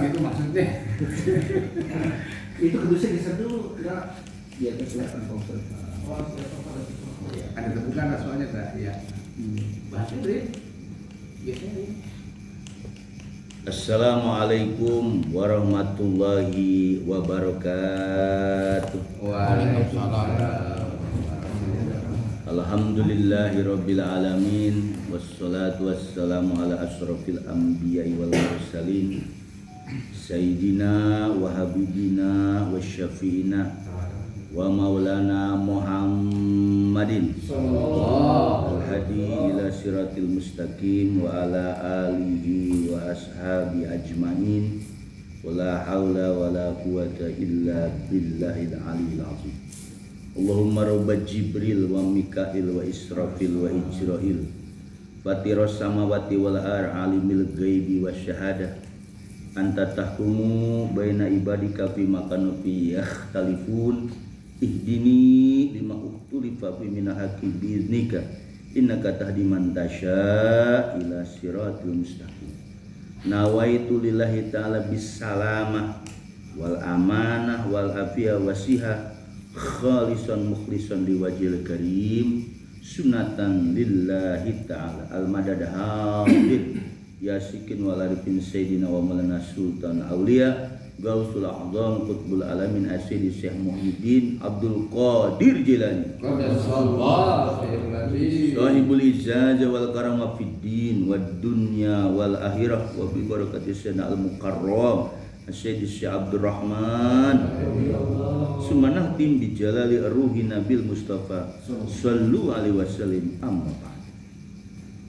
gitu maksudnya. Itu kedusnya geser dulu, enggak biar kelihatan komputer. Ada tepukan lah soalnya Kak, ya. Bahasnya deh. Biasanya deh. Assalamualaikum warahmatullahi wabarakatuh. Waalaikumsalam. Alhamdulillahirabbil alamin wassalatu wassalamu ala asyrafil anbiya'i wal mursalin sayyidina wa habibina wa syafi'ina wa maulana Muhammadin sallallahu hadi ila siratil mustaqim wa ala alihi wa ashabi ajmain wala haula wala quwata illa billahil aliyil azim. Allahumma rabba Jibril wa Mikail wa Israfil wa Ijrail fatiras samawati wal ar alimil ghaibi wasyahadah anta tahkumu baina ibadika fi makanu fi yakhtalifun ihdini lima uktulifa fi minal haqqi biiznika innaka tahdi man tasya ila siratil mustaqim. Nawaitu lillahi ta'ala bis salamah wal amanah wal afiyah wasihah khalisan mukhlisan liwajhil karim sunatan lillahi ta'ala al madad hamid yasikin walarifin sayyidina wa maulana sultan awliya Gausul A'zam Qutbul Alamin Asyidi Syekh Muhyiddin Abdul Qadir Jilani Sahibul Izzah wal Karamah fid din wad dunya wal akhirah wa bi barakati Sayyidina al-Mukarram Asyidi Syekh Abdul Rahman Sumanah tim bi jalali ruhi Nabil Mustafa sallu alaihi wasallam amma ba'd.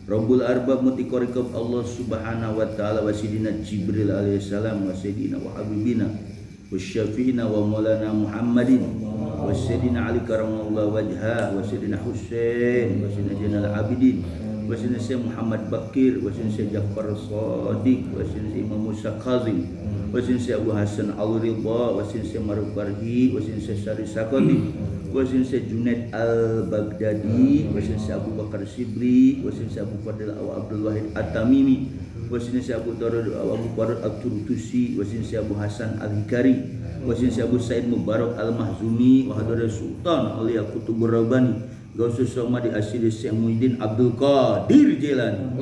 Rabbul arbab mutiqorikab Allah subhanahu wa ta'ala wa sidina Jibril alaihi salam wa sidina wa habibina wa syafi'ina wa maulana Muhammadin wa sidina Ali karamallahu wajha wa sidina Husain wa sidina Jainal Abidin wa sidina Syekh Muhammad Bakir wa sidina Syekh Ja'far Shadiq wa sidina Imam Musa Kazim wa sidina Syekh Abu Hasan Al-Ridha wa sidina Syekh Maruf Farhi wa sidina Syekh Syari Sakati wasin Syekh Junaid Al-Baghdadi, wasin Syekh Abu Bakar Shibli, wasin Syekh Abu Fadil Aw Abdul Wahid At-Tamimi, wasin Syekh Abu Darud Aw Abu Farad At-Turtusi, wasin Syekh Abu Hasan Al-Hikari, wasin Syekh Abu Said Mubarak Al-Mahzumi, wa hadara Sultan Auliya Qutbur Rabbani, Gausus Somadi Asyidi Syekh Muhyiddin Abdul Qadir Jilani,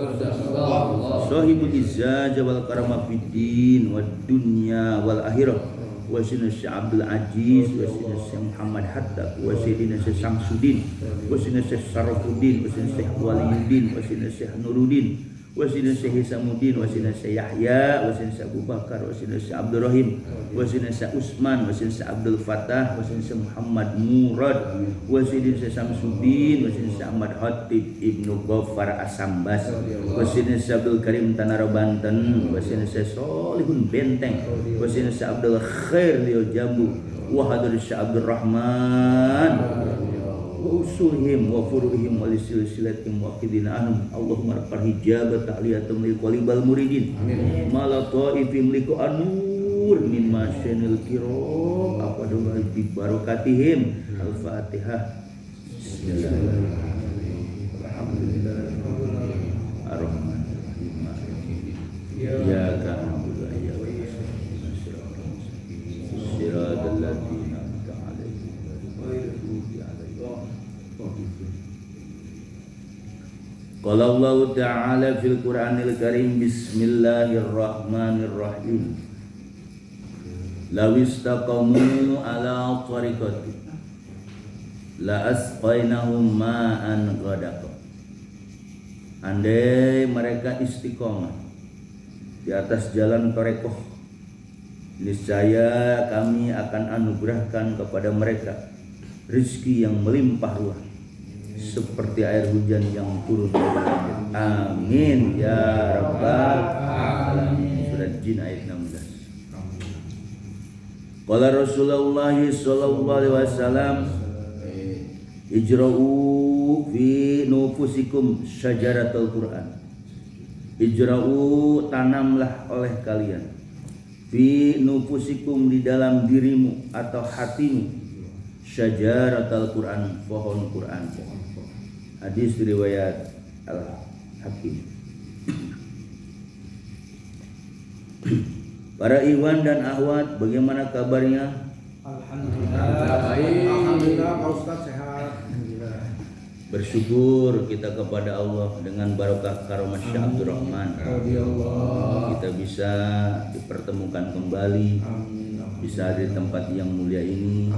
Sahibul Izzah wal Karamah fid din wad dunya wal akhirah. Wasidina Syekh Abdul Aziz, wasidina Syekh Muhammad Hatta, wasidina Syekh Samsudin, wasidina Syekh Sarafuddin, wasidina Syekh Waliyuddin, wasidina Syekh Nuruddin, wasidina Syekh Hisamuddin, wasidina Syekh Yahya, wasidina Syekh Abu Bakar, wasidina Syekh Abdul Rahim, wasidina Syekh Usman, wasidina Syekh Abdul Fattah, wasidina Syekh Muhammad Murad, wasidina Syekh Samsudin, wasidina Syekh Ahmad Hatib Ibnu Ghaffar Asambas, wasidina Syekh Abdul Karim Tanara Banten, wasidina Syekh Solihun Benteng, wasidina Syekh Abdul Khair Leo Jambu, wa hadir Syekh Abdul Rahman wa usulihim wa furuhim wa lisilsilatim wa qidina anhum Allahumma rabbal hijabat ta'liyatum li qalibal muridin mala ta'ifim liku anur min masyanil kiram apa doa bi barakatihim al-fatihah. Bismillahirrahmanirrahim alhamdulillahirabbil arrahmanirrahim iyyaka na'budu wa iyyaka nasta'in siratal ladzina an'amta 'alaihim ghairil maghdubi 'alaihim. Qala Allah Ta'ala fil Qur'anil Karim bismillahirrahmanirrahim law istaqamu ala tariqati la asqainahum ma'an ghadaqa. Andai mereka istiqomah di atas jalan tarekoh, niscaya kami akan anugerahkan kepada mereka rezeki yang melimpah ruah seperti air hujan yang turun dari langit. Amin ya rabbal alamin. Surat Jin ayat 16. Qala Rasulullah sallallahu alaihi wasallam ijra'u fi nufusikum syajaratul Qur'an. Ijra'u tanamlah oleh kalian fi nufusikum di dalam dirimu atau hatimu syajaratul Qur'an, pohon Qur'an. Hadis riwayat Al-Hakim. Para ikhwan dan akhwat, bagaimana kabarnya? Alhamdulillah Pak Ustaz sehat. Alhamdulillah. Bersyukur kita kepada Allah dengan barokah karamah Syekh Abdul Rahman. Kita bisa dipertemukan kembali, bisa di tempat yang mulia ini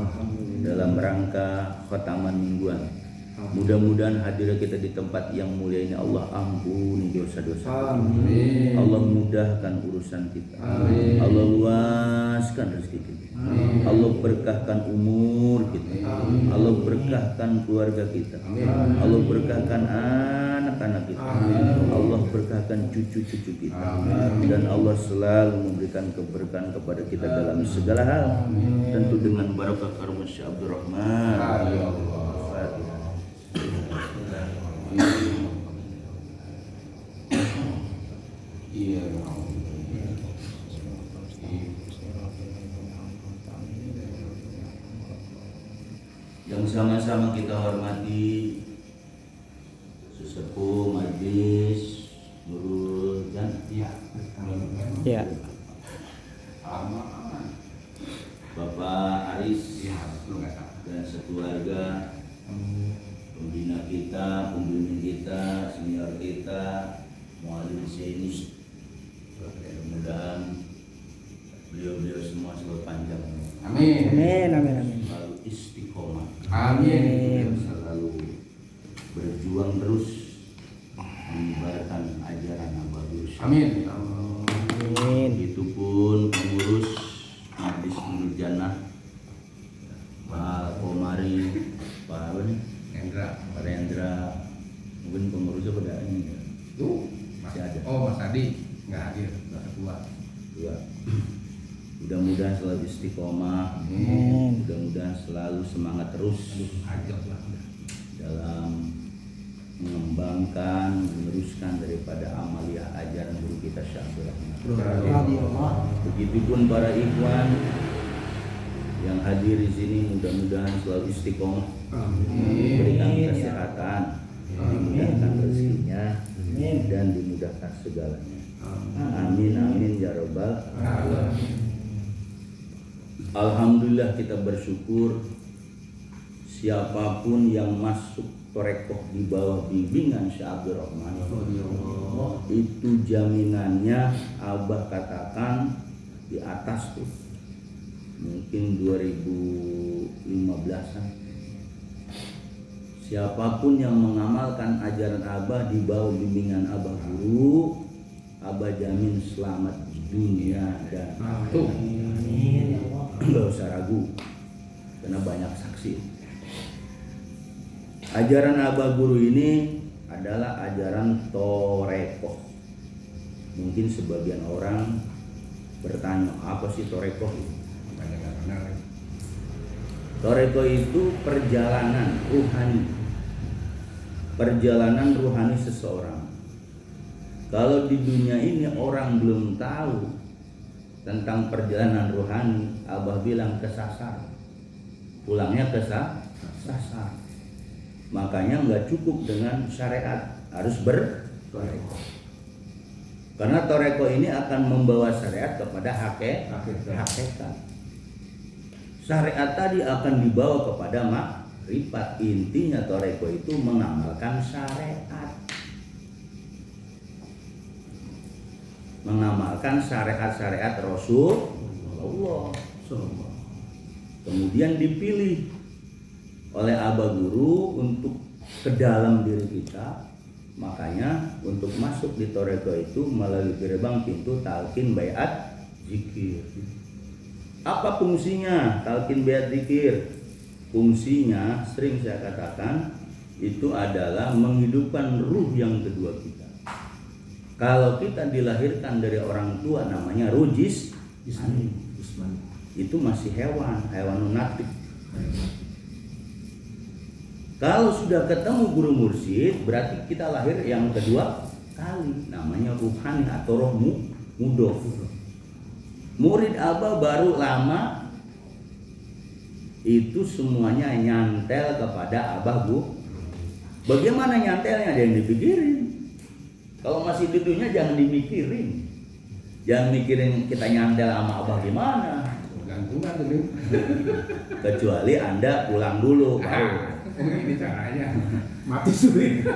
dalam rangka khataman mingguan. Mudah-mudahan hadir kita di tempat yang mulia ini Allah ampuni dosa-dosa. Amin. Allah mudahkan urusan kita. Amin. Allah luaskan rezeki kita. Amin. Allah berkahkan umur kita. Amin. Allah berkahkan keluarga kita. Amin. Allah berkahkan anak-anak kita. Amin. Allah berkahkan cucu-cucu kita. Amin. Dan Allah selalu memberikan keberkahan kepada kita dalam segala hal. Tentu dengan barokah karunia Syekh Abdul Rahman. Fatihah. Iya. Yang sama-sama kita hormati sesepuh majelis Nurul dan Ya. Bapak Aris dan sekeluarga, pembina kita, pembimbing kita, senior kita, muallim sini. Mudah-mudahan beliau-beliau semua selalu panjang, Amin. Amin. selalu istiqomah, Amin. selalu berjuang terus menyebarkan ajaran Nabi. Amin. Begitupun pengurus Majlis Nurul Jannah, Pak Komari, Pak Rendra, mungkin pengurusnya pada ini ya. Tuh, Masih ada. Oh, Mas Adi nggak hadir, nggak keluar. Dua. Mudah-mudahan selalu istiqomah, Amin. mudah-mudahan selalu semangat terus Ajak lah. dalam mengembangkan, meneruskan daripada amaliyah ajaran guru kita Syekh Abdul Rahman. Begitupun para ikhwan yang hadir di sini, mudah-mudahan selalu istiqomah, diberikan kesehatan, dimudahkan rezekinya, dan dimudahkan segalanya. Amin amin ya rabbal alamin. Alhamdulillah, kita bersyukur siapapun yang masuk torekoh di bawah bimbingan Syekh Abdul Rahman, itu jaminannya Abah katakan di atas tuh mungkin 2015-an. Siapapun yang mengamalkan ajaran Abah di bawah bimbingan Abah guru, Abah jamin selamat dunia dan akhirat. Nggak usah ragu, karena banyak saksi. Ajaran Abah guru ini adalah ajaran torekoh. Mungkin sebagian orang bertanya, apa sih torekoh itu? Torekoh itu perjalanan ruhani, perjalanan ruhani seseorang. Kalau di dunia ini orang belum tahu tentang perjalanan rohani, Abah bilang kesasar, pulangnya kesasar. Makanya nggak cukup dengan syariat, harus bertoreko. Karena toreko ini akan membawa syariat kepada hakikat. Syariat tadi akan dibawa kepada makrifat. Intinya toreko itu mengamalkan syariat. Mengamalkan syariat-syariat Rasulullah. Kemudian dipilih oleh Abah Guru untuk ke dalam diri kita. Makanya untuk masuk di toreko itu melalui gerbang pintu talqin baiat zikir. Apa fungsinya talqin baiat zikir? Fungsinya sering saya katakan itu adalah menghidupkan ruh yang kedua kita. Kalau kita dilahirkan dari orang tua namanya ruh jismani, itu masih hewan lunatik. Kalau sudah ketemu guru mursyid, berarti kita lahir yang kedua kali, namanya ruhani atau roh mudof. Murid Abah baru lama itu semuanya nyantel kepada Abah Bu. Bagaimana nyantelnya? Ada yang dipikirin. Kalau masih di dunia jangan dimikirin. Jangan mikirin kita nyantel sama abah gimana. Gantungan tuh nih. Kecuali Anda pulang dulu baru. Ini caranya. Mati sulit.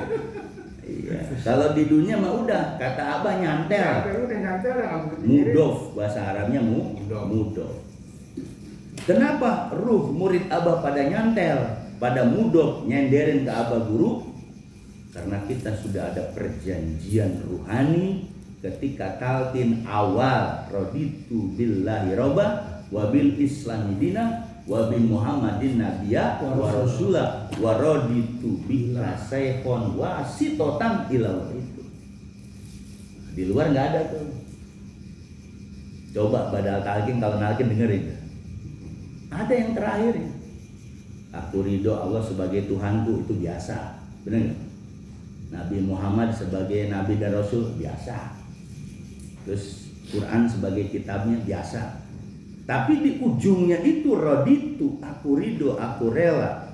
Iya. Kalau di dunia mah udah kata abah nyantel. Udah nyantel ya. Mudof, bahasa Arabnya mudof. Kenapa ruh murid abah pada nyantel, pada mudof nyenderin ke abah guru? Karena kita sudah ada perjanjian ruhani ketika talqin awal raditu billahi robba wa bil islami dina wa bi muhammadin nabiyya wa rasula wa raditu bihi saykhon wasitotan ila itu. Di luar nggak ada tuh. Coba badal talqin, kalau nalkin dengerin. Ada yang terakhir. Aku ridho Allah sebagai Tuhanku, itu biasa. Benar nggak? Nabi Muhammad sebagai Nabi dan Rasul biasa. Terus Quran sebagai kitabnya biasa. Tapi di ujungnya itu raditu, aku ridho, aku rela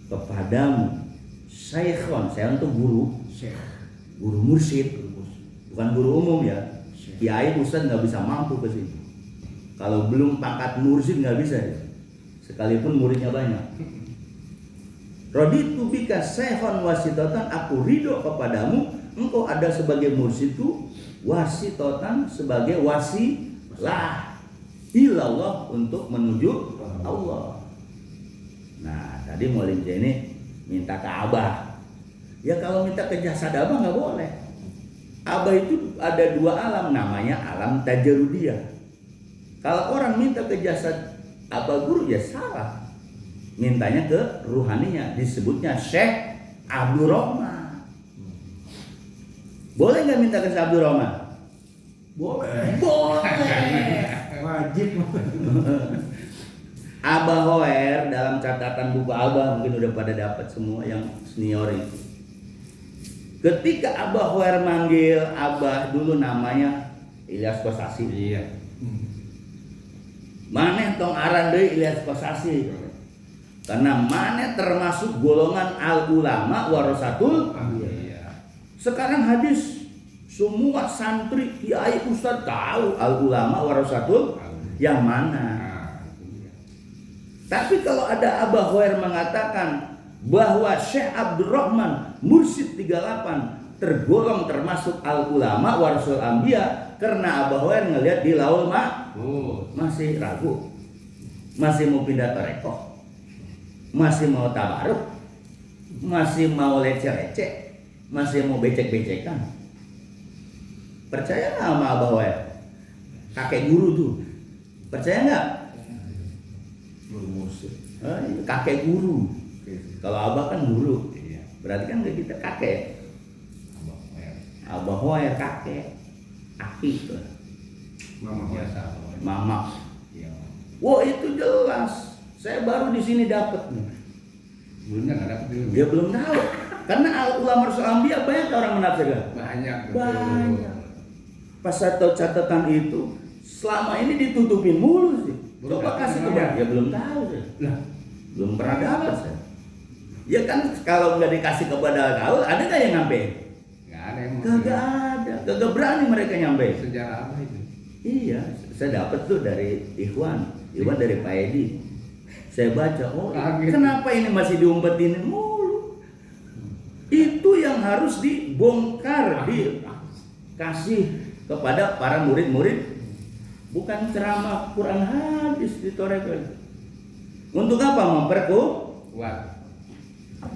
kepadamu. Syekhon, saya untuk guru, guru mursyid, bukan guru umum ya. Kiai ustaz nggak bisa mampu ke situ. Kalau belum pangkat mursyid nggak bisa ya. Sekalipun muridnya banyak. Raditu bika syekhon wasitotan, aku ridho kepadamu, engkau ada sebagai mursyidku, wasitotan sebagai wasilah ilallah, untuk menuju Allah. Nah, tadi Maulid ini minta ke abah. Ya kalau minta ke jasad abah nggak boleh. Abah itu ada dua alam, namanya alam tajarudiyah. Kalau orang minta ke jasad abah guru ya salah. Mintanya ke ruhaninya, disebutnya Syekh Abdul Rahman. Boleh nggak minta ke Syekh Abdul Rahman? Boleh. Boleh. Wajib. Abah Hoer dalam catatan buku Abah, mungkin udah pada dapat semua yang senior itu. Ketika Abah Hoer manggil Abah, dulu namanya Ilyas Kosasi. Iya. Maneh tong aran deui Ilyas Kosasi. Karena maneh termasuk golongan al ulama warasatul. Iya. Sekarang hadis semua santri, kiai, ustaz tahu al ulama warasatul yang mana. Tapi kalau ada Abah Hoer mengatakan bahwa Syekh Abdul Rahman Mursyid 38 tergolong termasuk al ulama warasul anbiya, karena Abah Hoer ngelihat di Laul masih ragu, masih mau pindah tarekoh, masih mau tabaruk, masih mau leceh-leceh, masih mau becek-becekan. Percaya nggak sama Abah Hoer? Kakek guru tuh, percaya nggak? Kakek guru. Kalau abah kan guru, berarti kan kita kakek. Abah Hoer kakek, aki tuh, Mama biasa. mama. Iya. Wah itu jelas. Saya baru di sini dapat nih. Belumnya nggak dapat dulu. Dia belum tahu, karena al ulama rasul anbiya banyak orang menafsirkan. Banyak. Banyak. Pas saya tahu catatan itu, selama ini ditutupin mulu sih. Coba kasih ke dia, ya belum tahu sih. Lah, Belum pernah dapat saya. Ya kan kalau nggak dikasih kepada gaul, ada nggak yang nyampe? nggak ada yang Kagak ada, kagak berani mereka nyampe. sejarah apa itu? Iya, saya dapat tuh dari Ikhwan dari Pak Edi. Saya baca, oh Kaget. kenapa ini masih diumpetin mulu? Itu yang harus dibongkar, dikasih kepada para murid-murid. Bukan ceramah Quran hadis di Toreko. Untuk apa? Kuat.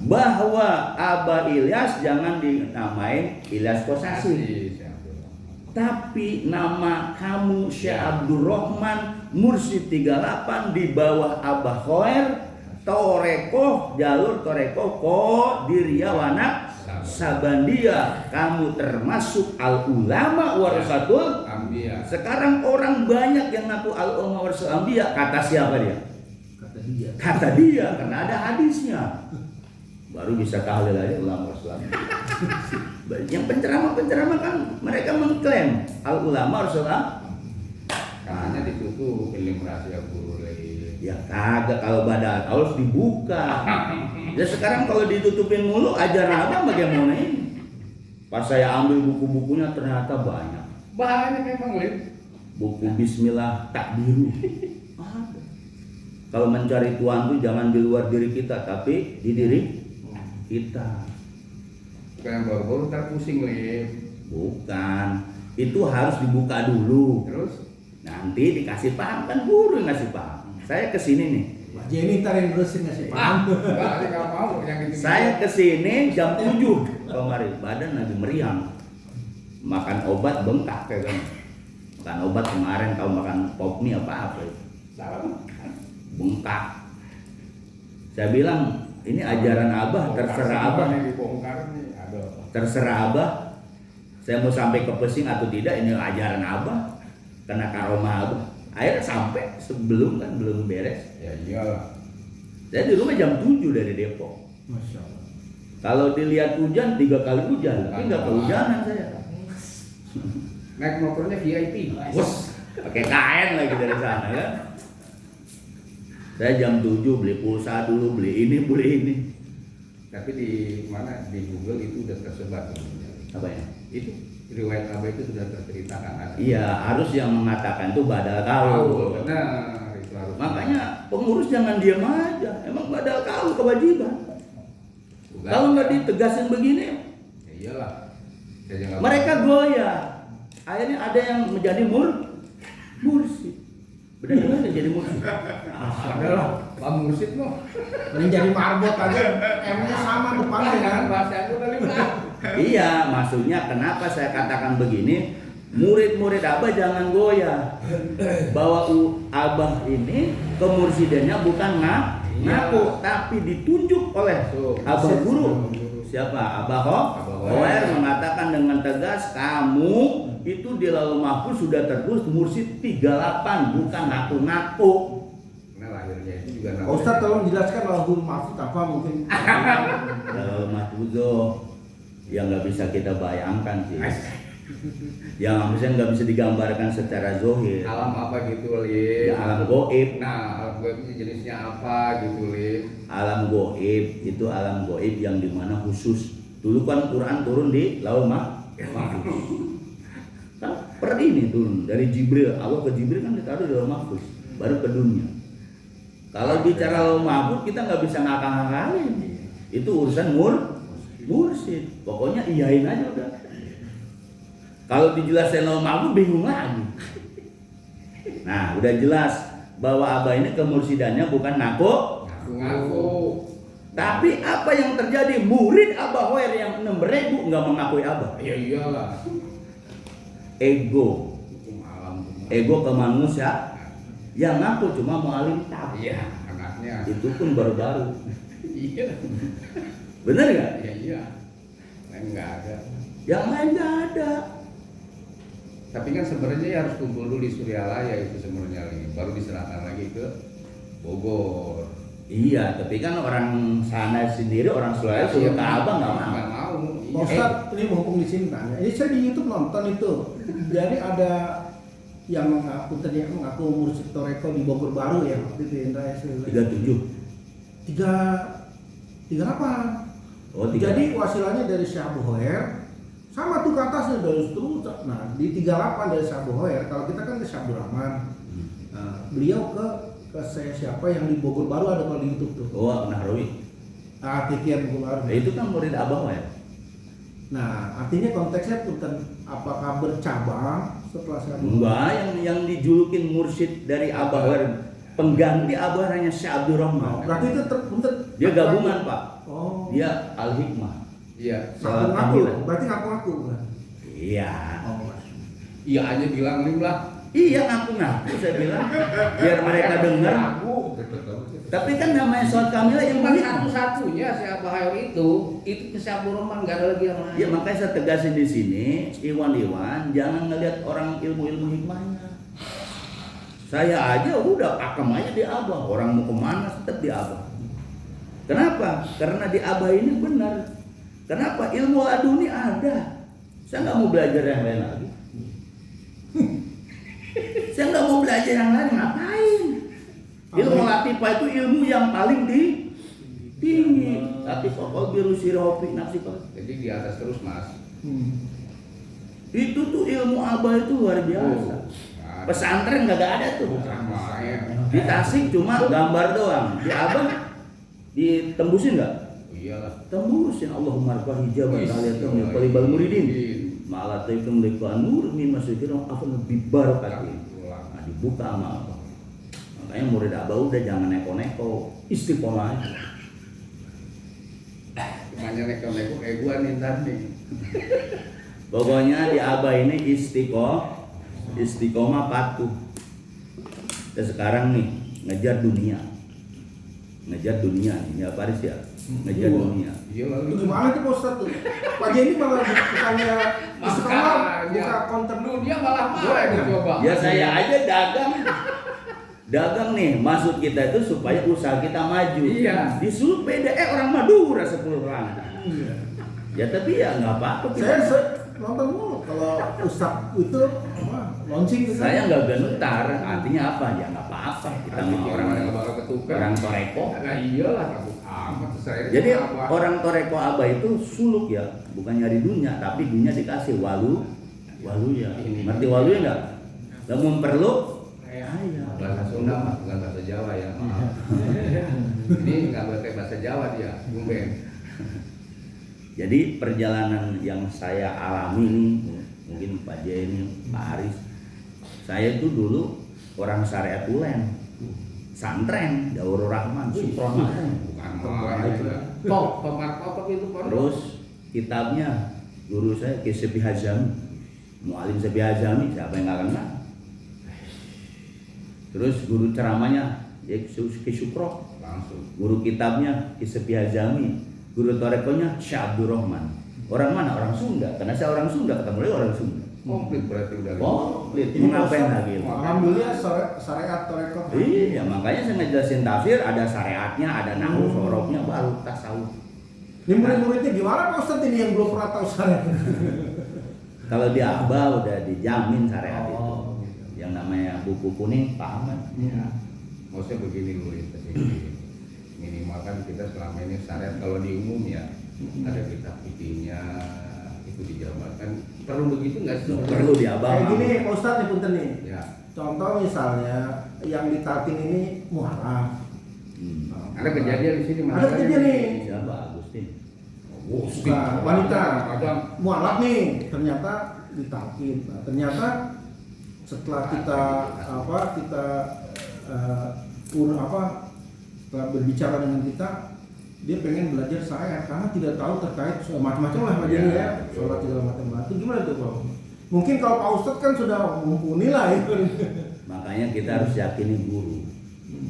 Bahwa Abah Ilyas jangan dinamain Ilyas Kosasi, tapi nama kamu Syekh Abdul Rahman Mursyid 38 di bawah Abah Hoer, Toreko, jalur Toreko Qadiriyah Wanak Sabandia. Kamu termasuk al ulama warasatul Ambiya. Sekarang orang banyak yang ngaku al ulama warasatul anbiya. Kata siapa dia? Kata dia, karena ada hadisnya. Baru bisa tahlil aja ulama warasatul anbiya. Yang penceramah kan mereka mengklaim al ulama warasatul anbiya. Katanya ditutup ilmu rahasia guru lagi. Ya kagak, kalau badal harus dibuka. Ya sekarang kalau ditutupin mulu ajaran apa bagaimana ini? Pas saya ambil buku-bukunya ternyata banyak. Banyak memang, Lip. Buku Bismillah Takbiru. Ada. Kalau mencari Tuhan itu jangan di luar diri kita, tapi di diri kita. Bukan yang baru-baru ntar pusing, Lip. Bukan. Itu harus dibuka dulu. Terus? Nanti dikasih paham, kan guru yang ngasih paham. Saya kesini nih. Pak Jenny ntar yang terusin ngasih paham. Nggak mau yang gitu. Saya kesini jam 7 kemarin, badan lagi meriang. Makan obat bengkak ya kan. Makan obat kemarin kalau makan pop mie apa itu. Salah. Bengkak. Saya bilang, ini ajaran Abah, terserah Abah. Ini dibongkar nih, ada. Terserah Abah. Saya mau sampai ke pesing atau tidak, ini ajaran Abah. Kena karomah Abah. Akhirnya sampai sebelum kan belum beres. Ya iyalah. Saya di rumah jam 7 dari Depok. Masya Allah. Kalau dilihat hujan 3 kali hujan, tapi nggak kehujanan saya. Naik motornya VIP. Bos, pakai kain lagi dari sana kan. Saya jam 7 beli pulsa dulu, beli ini, beli ini. Tapi di mana di Google itu udah tersebar sebenarnya. Apa ya? Itu riwayat Abah itu sudah terceritakan. Iya, harus yang mengatakan itu badal kau. Benar, itu harus. Makanya pengurus jangan diam aja. Emang badal kau kewajiban. Bukan. Kalau nggak ditegasin begini, Ya iyalah. Saya jangan mereka goyah. Akhirnya ada yang menjadi mursyid. Benar juga jadi mursyid. adalah Pak Mursyid loh. Mending jadi marbot aja. Emangnya sama depannya kan. bahasa aku tadi Pak. Iya, maksudnya kenapa saya katakan begini? Murid-murid Abah jangan goyah. Bahwa Abah ini kemursidannya bukan ngaku, tapi ditunjuk oleh Abah Guru. Siapa? Abah Hoer mengatakan dengan tegas, kamu itu di Lauhul Mahfuz sudah tertulis mursyid 38, bukan ngaku-ngaku. Nah lahirnya itu juga Pak Ustadz tolong jelaskan Lauhul Mahfuz apa mungkin. Lauhul Mahfuz yang nggak bisa kita bayangkan sih. Yang misalnya nggak bisa digambarkan secara zohir. alam apa gitu, Lip? Ya, alam goib. Nah, alam goib ini jenisnya apa gitu, Lip? Alam goib itu alam goib yang dimana khusus. Dulu kan Quran turun di Lauhul Mahfuz. Kan per ini turun dari Jibril. Allah ke Jibril kan ditaruh di Lauhul Mahfuz, baru ke dunia. Kalau bicara Lauhul Mahfuz kita nggak bisa ngakak-ngakalin. Itu urusan mursyid. Pokoknya iyain aja udah. Kalau dijelasin Lauhul Mahfuz bingung lagi. Nah, udah jelas bahwa Abah ini kemursidannya bukan Ngaku. Tapi apa yang terjadi? Murid Abah Hoer yang 6.000 nggak mengakui Abah. Ya iyalah. Ego Hukum alam. ke manusia. Yang ngaku cuma mualim tab. Iya, anaknya. Itu pun baru-baru. Iya. Bener nggak? Ya iya. Enggak ada. Yang lain nggak ada. Tapi kan sebenarnya ya harus kumpul dulu di Suryalaya itu sebenarnya ini, baru diserahkan lagi ke Bogor. Iya, tapi kan orang sana sendiri, orang Sulawesi suruh ke Abah nggak mau. Nggak mau. Pak Ustadz ini mumpung di sini tanya. Ini saya di YouTube nonton itu. Jadi ada yang mengaku ternyata mengaku mursyid Toreko di Bogor Baru ya waktu itu Indra SW. 37. 38. Oh, 38. Jadi wasilanya dari Syekh Abu Hoer sama tuh ke atasnya dari situ. Nah di 38 dari Syekh Abu Hoer. Kalau kita kan ke Syekh Abdul Rahman. Nah, beliau ke saya siapa yang di Bogor Baru ada kalau di YouTube tuh. Oh, Nahrawi. Tikian Bogor Baru. Itu kan murid Abah ya. Nah artinya konteksnya bukan apakah bercabang setelah saya Enggak, yang dijulukin mursyid dari Abah Hoer, pengganti Abah hanya Syekh Abdul Rahman. berarti itu Dia gabungan, Pak. Oh. Dia Al-Hikmah. Iya. Salah Ngaku, panggilan. berarti ngaku kan? Iya. Oh. Iya aja bilang nih lah. Iya, ngaku-ngaku saya bilang. Biar mereka dengar. Tapi kan namanya sholat kamilah yang Cuma begitu. satu-satunya si Abah Hoer itu si Abdul Rahman, nggak ada lagi yang lain. Ya makanya saya tegasin di sini, Iwan jangan ngelihat orang ilmu hikmahnya. Saya aja udah pakem aja di Abah, orang mau kemana tetap di Abah. Kenapa? Karena di Abah ini benar. Kenapa? Ilmu laduni ada. Saya nggak mau belajar yang lain lagi. Saya nggak mau belajar yang lain, ngapain? Ilmu latifah itu ilmu yang paling tinggi. Tapi pokok biru siropi nafsi. Jadi di atas terus Mas. Itu tuh ilmu abah itu luar biasa. Pesantren nggak ada tuh. Bukan main. Di Tasik cuma gambar doang. Di abah ditembusin nggak? Iyalah. Tembusin. Allahumma arfah hijab Wih, kalian tuh iya, qalibal iya. muridin. Malah itu mereka nur min masyirin akan lebih barokatin. Nah, dibuka sama apa? Makanya murid abah udah jangan neko-neko, istiqomah aja. Makanya neko-neko eguan nih tadi. Pokoknya di abah ini istiqomah patuh. Dan sekarang nih ngejar dunia nih ya Paris ya, ngejar dunia. Iya Itu lalu. gimana tuh Pak Ustadz tuh? Pak Jenny malah bukannya istiqomah, buka konten Dunia malah marah itu coba. Ya saya aja dagang nih, maksud kita itu supaya usaha kita maju. Iya. Disuruh PDE orang Madura 10 orang. Iya. Ya tapi ya nggak apa-apa. Saya nonton mulu kalau Ustadz itu launching gitu. Saya nggak gentar, artinya apa? Ya nggak apa-apa. Kita mah orang bakal ketukar. orang toreko. Nah iyalah takut amat saya. Jadi orang toreko abah itu suluk ya, bukan nyari dunia, tapi dunia dikasih walu ya. Ngerti walu ya nggak? Namun perlu bahasa Sunda mah bukan bahasa Jawa ya. Maaf. Ini nggak pakai bahasa Jawa dia, Bung Ben. Jadi perjalanan yang saya alami ini, mungkin Pak Jenny, Pak Aris, saya itu dulu orang syariat Ulen, santren, Daurul Rahman, Suprono. Bukan main. Top itu. Terus kitabnya guru saya Ki Sepi Hazami, Mu'alim Sepi Hazami, siapa yang nggak kenal? Terus guru ceramahnya ya Ki Sukro, Langsung. guru kitabnya Ki Sepi Hazami. Guru torekonya Syekh Abdurrahman. Orang mana? Orang Sunda. Karena saya orang Sunda, ketemu dia orang Sunda. Komplit berarti udah. Komplit. Ini Mau ngapain Ustadz, lagi? alhamdulillah syariat toreko. Iya, makanya saya ngejelasin tafsir, ada syariatnya, ada nahwu, sorofnya, baru tasawuf. Ini murid-muridnya gimana Pak Ustadz ini yang belum pernah tahu syariat? Kalau di Abah udah dijamin syariat itu. gitu. Yang namanya buku kuning, paham kan? Ya. Maksudnya begini dulu ya. Minimal kan kita selama ini syariat kalau di umum ya ada kitab fikihnya itu dijabarkan. Perlu begitu nggak sih? Perlu di Abah. Kayak gini Pak Ustadz nih punten nih. Ya. Contoh misalnya yang ditalkin ini muharram. Ada kejadian di sini. Ada kejadian nih. Siapa? Agustin. Bukan, wanita. Kadang Mualaf nih ternyata ditalkin. Nah, ternyata setelah kita setelah berbicara dengan kita, dia pengen belajar syariat karena tidak tahu terkait macam-macam lah majanya ya, sholat segala macam. Itu gimana tuh Pak? Mungkin kalau Pak Ustadz kan sudah mumpuni lah itu. Makanya kita harus yakini guru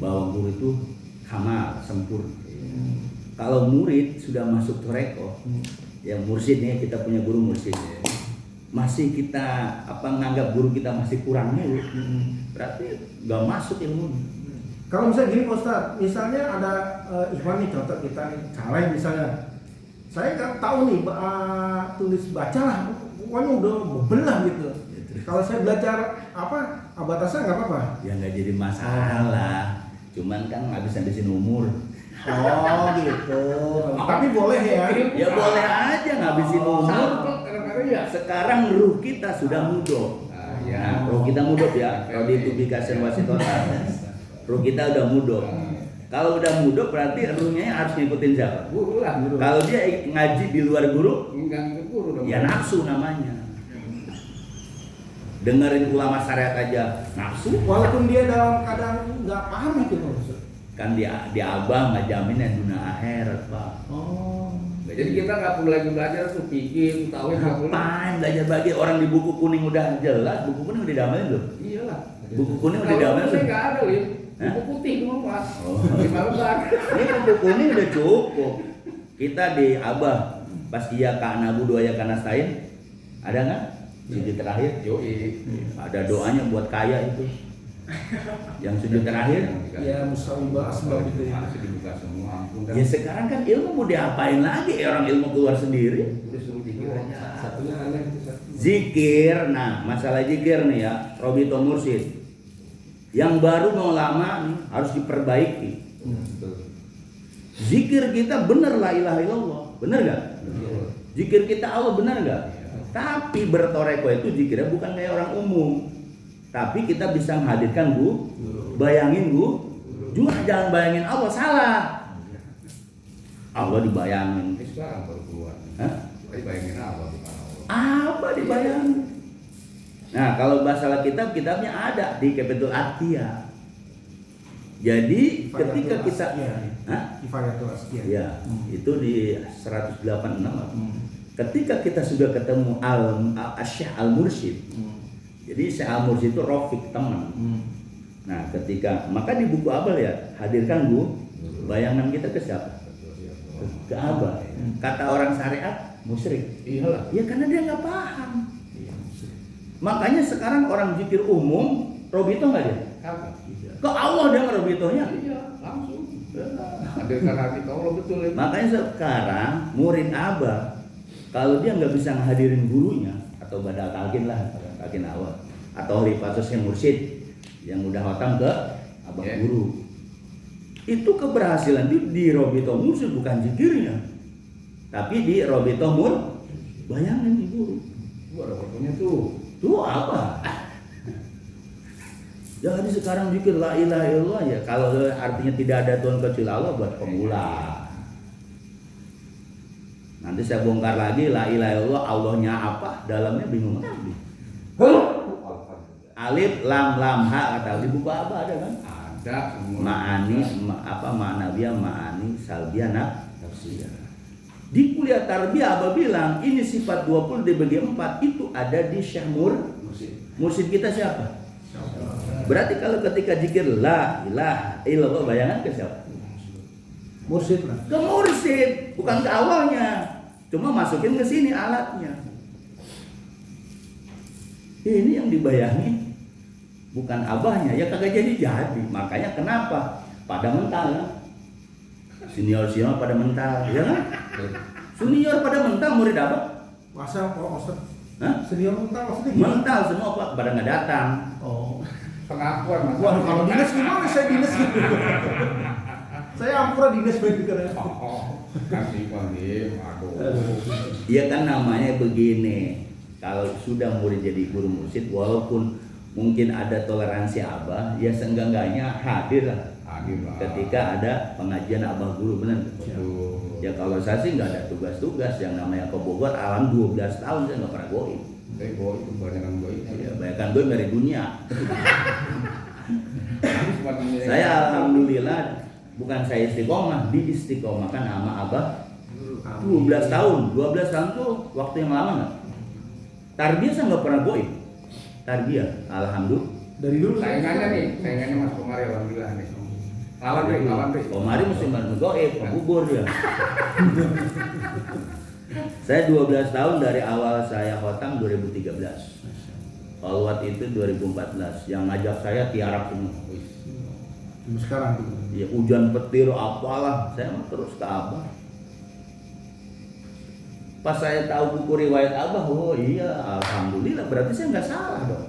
bahwa guru itu kamal, sempurna. Kalau murid sudah masuk toreko, yang mursyid nih, kita punya guru mursyid, masih kita nganggap guru kita masih kurang mulu, berarti nggak masuk ilmu. Kalau misalnya gini Pak Ustadz, misalnya ada Ikhwan nih, contoh kita nih, Caleh misalnya, saya nggak tahu nih tulis baca lah, pokoknya udah bebelah gitu. Kalau saya belajar abatasnya nggak apa-apa. Ya nggak jadi masalah, cuman kan ngabisin umur. Oh gitu. Tapi boleh ya. Ya boleh aja ngabisin umur. kadang-kadang ya. Sekarang ruh kita sudah mudok. Ya. Ruh kita mudok ya. Kalau di publikasi wasitotan, ruh kita udah mudok. Kalau udah mudok berarti ruhnya harus ngikutin siapa? Guru lah. Kalau dia ngaji di luar guru, Enggak ngikut guru dong. ya nafsu namanya. Dengerin ulama syariat aja nafsu. Walaupun dia dalam keadaan nggak paham itu maksud. Kan di abah nggak jamin yang dunia akhirat Pak. Oh. Jadi kita nggak perlu lagi belajar tuh pikir, tahu nggak perlu. Ngapain belajar bagi orang di buku kuning udah jelas, buku kuning udah diamalin belum? Iyalah. Buku kuning udah Kalau diamalin kuning belum? nggak ada Lim. Hah? Buku putih cuma Mas. Oh. 5 lembar. Ini buku kuning udah cukup. Kita di abah pas iya ka nabu dua ya kanastain, ada nggak? Sujud terakhir. Yoi. Ada doanya buat kaya itu. Yang sujud terakhir. Ya musawibah asbab itu ya. Masih dibuka semua, ampun dah. Ya sekarang kan ilmu mau diapain lagi? Orang ilmu keluar sendiri. Udah suruh dikir aja. Satunya aneh itu satu. Zikir, nah masalah zikir nih ya, Robito Mursyid. Yang baru mau lama nih harus diperbaiki. Betul. Zikir kita bener la ilaha illallah, bener gak? Betul. Zikir kita Allah bener gak? Iya. Tapi bertoreko itu dikira bukan kayak orang umum. Tapi kita bisa menghadirkan bayangin jangan bayangin Allah, salah. Allah dibayangin. Ini sekarang baru keluar. Hah? Bayangin apa bukan Allah? Apa dibayangin? Nah, kalau masalah kitabnya ada di Kapitul Atiyah. Jadi ketika kita Kifayatul Asqiyah. ya, itu di 186. Ketika kita sudah ketemu Syekh Al-Mursyid. Jadi Syekh Al-Mursyid itu Rafiq, teman. Nah, maka di buku Abal ya, hadirkan bayangan kita ke siapa? Ke Abah. Kata orang syariat, musyrik. Iyalah. Ya karena dia nggak paham. Makanya sekarang orang zikir umum, robito nggak dia? Apa? Ke Allah dia ngerobitonya. Iya, langsung. Hadirkan hati ke Allah, betul ya. Makanya sekarang murid Abah, kalau dia nggak bisa ngehadirin gurunya atau badal talqin awal atau rifatus yang mursyid yang udah hotam ke abang guru, itu keberhasilan itu di robito mursyid, bukan zikirnya, tapi di robito bayangin di guru. Gua ada fotonya tuh. Tuh apa? Jadi sekarang zikir la ilaha illallah ya, kalau artinya tidak ada Tuhan kecuali Allah buat pemula. Nanti saya bongkar lagi la ilaha illallah, Allahnya apa, dalamnya bingung lagi. Alif lam ha, kata di buku apa ada kan? Ada semua. Ma'ani ma'nawiyah ma'ani salbiyah nafsiyah. Di kuliah tarbiyah Abah bilang ini sifat 20 dibagi 4 itu ada di Syekh Mursyid kita siapa? Berarti kalau ketika zikir la ilaha illallah bayangan ke siapa? Mursyid lah. Ke mursyid, bukan ke awalnya. Cuma masukin ke sini alatnya. Ini yang dibayangin bukan abahnya, ya kagak jadi. Makanya kenapa? Pada mental ya. Senior pada mental, ya kan? Senior pada mental, murid apa? Masa kok Ustaz? Hah? Senior mental maksudnya gimana? Mental semua Pak, pada nggak datang. Oh. Pengakuan Mas. Wah, kalau dinas gimana? Saya dinas gitu. Saya ampura dinas begitu kan. Kasih panggil, aduh. Iya kan namanya begini. Kalau sudah murid jadi guru mursyid, walaupun mungkin ada toleransi abah, ya seenggak-enggaknya hadir lah. Hadir lah. Ketika ada pengajian abah guru, benar? Betul. Ya kalau saya sih nggak ada tugas-tugas yang namanya ke Bogor, alam 12 tahun saya nggak pernah goib. Tapi boy itu banyak yang boy. Ya, bayangkan gue dari dunia. Saya Saya alhamdulillah bukan saya istiqomah, diistiqomahkan sama abah 12 tahun. 12 tahun tuh waktu yang lama nggak? Tarbiyah saya nggak pernah goib. Tarbiyah, alhamdulillah. Dari dulu saingannya Mas Komari alhamdulillah nih. Lawan deh. Komari mesti goib, kubur dia. Saya 12 tahun dari awal saya khotam 2013. Khalwat itu 2014. Yang ngajak saya tiarap semua. Sekarang tuh. Ya hujan petir apalah, saya mah terus ke Abah. Pas saya tahu buku riwayat Abah, oh iya, alhamdulillah, berarti saya nggak salah dong.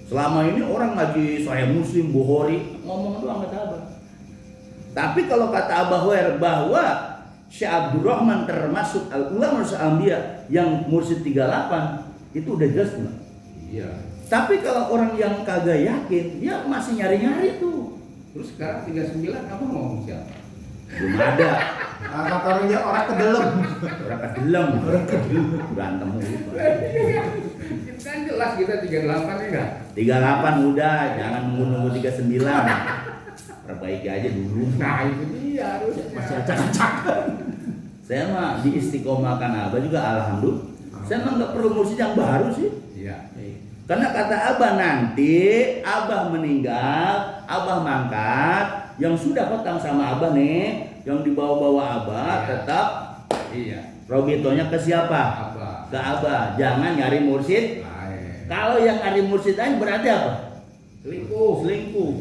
Selama ini orang ngaji Sahih Muslim, Bukhari, ngomong doang kata Abah. Tapi kalau kata Abah Hoer bahwa Syekh Abdurrahman termasuk ulama al-anbiya yang mursyid 38, itu udah jelas nggak? Iya. Tapi kalau orang yang kagak yakin, dia masih nyari-nyari tuh. Terus sekarang 39 apa ngomong siapa? Belum ada. Katarnya orang kedelem. Orang kedelem. Berantem mulu. Kan jelas kita 38 ya enggak? 38 udah, jangan nunggu 39. Perbaiki aja dulu. Nah itu dia harusnya. Masih acak-acak. Saya mah diistiqomahkan Abah juga alhamdulillah. Saya mah nggak perlu mursyid yang baru sih. Iya. Karena kata Abah nanti Abah meninggal, Abah mangkat, yang sudah khotam sama Abah nih, yang dibawa-bawa Abah Iya. tetap Iya. robitonya ke siapa? Apa? Ke Abah. Jangan nyari mursyid. Lain. Kalau yang nyari mursyid lain berarti apa? Selingkuh. Selingkuh.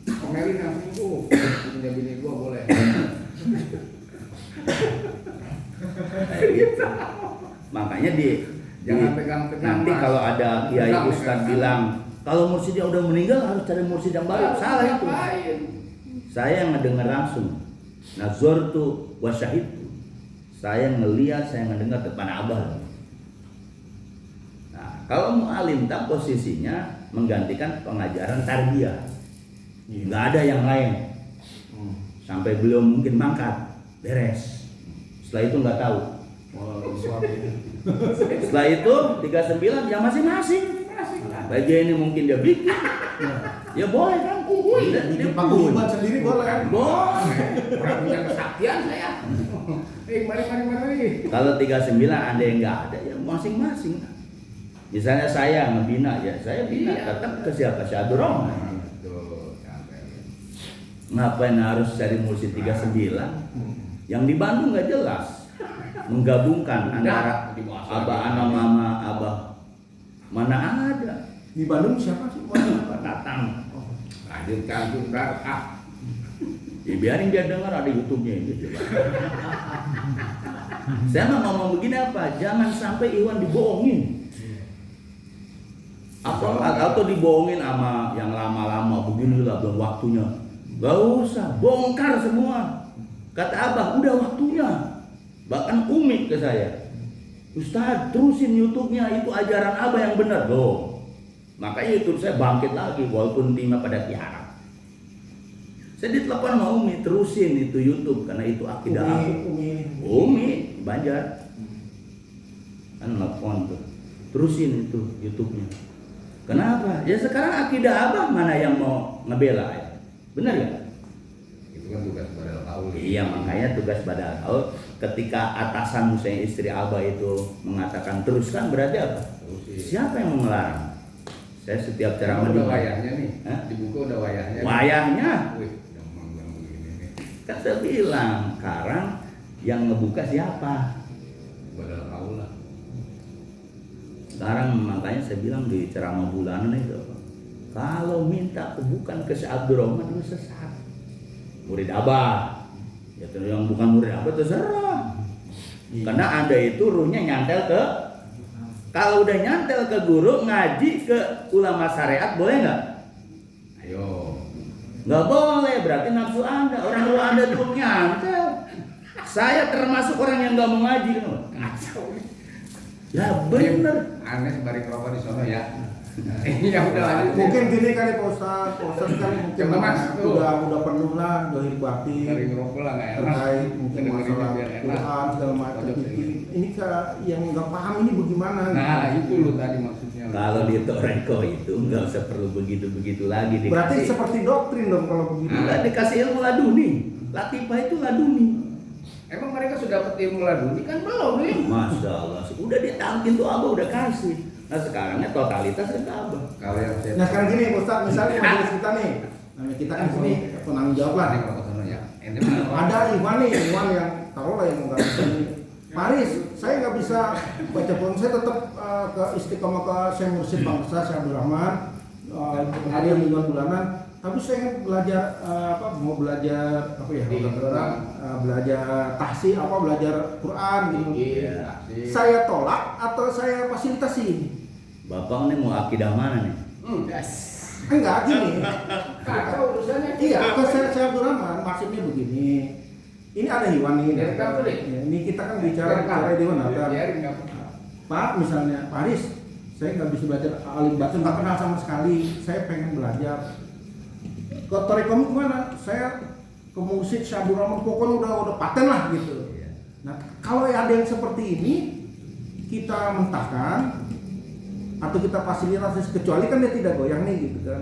Komelin yang selingkuh. Punya bini gua boleh. Makanya Jangan pegang-pegang, nanti Mas. kalau ada kiai Pegang, ustaz pegang. bilang kalau mursyidnya udah meninggal harus cari mursyid yang baru, salah itu. Ngapain? Saya yang ngedengar langsung. Nazartu wa syahidtu. Saya ngelihat, saya ngedengar depan Abah. kalau mu'alim tak posisinya menggantikan pengajaran tarbiyah. Nggak ada yang lain. Sampai belum mungkin mangkat, beres. Setelah itu nggak tahu. Setelah itu 39 ya masing-masing. Bagian ini mungkin dia bikin. Ya boleh kan? Bikin paguyuban sendiri boleh. Boleh. Orang punya kesaktian saya. Mari. Kalau 39 ada yang nggak ada ya masing-masing. Misalnya saya ngebina ya saya bina tetap ke siapa? Si Abdurrahman. Ngapain harus cari mursyid 39? Yang di Bandung nggak jelas. Menggabungkan antara abah anak mama abah mana ada. Di Bandung siapa sih? Pak Tatang. Lanjutkan sudah. Ya biarin dia dengar ada YouTube-nya ini coba. Saya mau ngomong begini apa? Jangan sampai Iwan dibohongin. Atau dibohongin sama yang lama-lama beginilah belum waktunya. Gak usah, bongkar semua. Kata abah, udah waktunya. Bahkan Umi ke saya, Ustaz terusin YouTube-nya, itu ajaran abah yang benar loh. Makanya YouTube saya bangkit lagi walaupun timnya pada tiara. Saya ditelepon sama Umi, terusin itu YouTube karena itu akidah abah. Umi Banjar kan telepon tuh, terusin itu YouTube-nya. Kenapa? Ya sekarang akidah abah mana yang mau ngebela ya? Benar ya? Itu kan tugas badal kaul. Iya, makanya tugas badal kaul. Ketika atasan misalnya istri abah itu mengatakan teruskan berarti apa? Terusin. Siapa yang melarang? Saya setiap ceramah Udah wayahnya nih. Hah? Di buku udah wayahnya. Wayahnya. Wih, yang begini nih. Kan saya bilang, sekarang yang ngebuka siapa? Badal kaul lah. Sekarang makanya saya bilang di ceramah bulanan itu, kalau minta bukan ke Syekh Abdurrahman itu sesat. Murid abah, ya yang bukan murid abah terserah. Karena Anda itu ruhnya nyantel ke, kalau udah nyantel ke guru ngaji ke ulama syariat boleh nggak? Ayo. Nggak boleh, berarti nafsu Anda, orang ruh Anda itu nyantel. Saya termasuk orang yang nggak mau ngaji, kan? Kacau nih. Ya bener. Aneh sebari rokok di sono ya. Ya udah lanjut. Mungkin gini kali Pak Ustadz kan mungkin Coba, Mas, tuh. udah penuh lah dohir batin Dari ngerokok lah nggak enak. terkait mungkin Dengerin masalah biar enak. Quran segala macam. Pojok sini. Ini yang nggak paham ini bagaimana? Nah itu lu tadi maksudnya. Kalau di Toreko itu nggak usah perlu begitu-begitu lagi. Berarti seperti doktrin dong kalau begitu. Nggak dikasih ilmu laduni. Latifah itu laduni. Emang mereka sudah dapat ilmu laduni kan belum nih? Masya Allah, udah ditangkin tuh abah udah kasih. Nah sekarangnya totalitas ke abah. Kalau yang saya Nah sekarang gini Pak Ustadz, misalnya majelis kita nih, namanya kita kan sini penanggung jawab lah. Ini rokok sono ya. Ente Ada Iwan nih, Iwan yang taruhlah yang nggak bisa ini. Paris, saya nggak bisa baca Quran, saya tetap ke istiqomah ke Syekh Mursyid Bangsa, Syekh Abdurrahman, kemudian mingguan bulanan. Tapi saya ingin belajar mau belajar apa ya? Belajar tahsi, belajar Quran gitu. Iya. Saya tolak atau saya fasilitasi? Bapak nih mau akidah mana nih? Enggak gini. Kacau urusannya. Iya, ke Syekh Abdurrahman maksudnya begini. Ini ada Iwan nih. Biarin kamu deh. Ya, ini kita kan bicara di mana? Biarin kamu. Pak, misalnya Paris, saya nggak bisa belajar alim baca, nggak kenal sama sekali. Saya pengen belajar. Ke Torekom gimana? Saya ke musik Syekh Abdurrahman pokoknya udah paten lah gitu. Nah, kalau ada yang seperti ini kita mentahkan atau kita fasilitasi, kecuali kan dia tidak goyang nih gitu kan.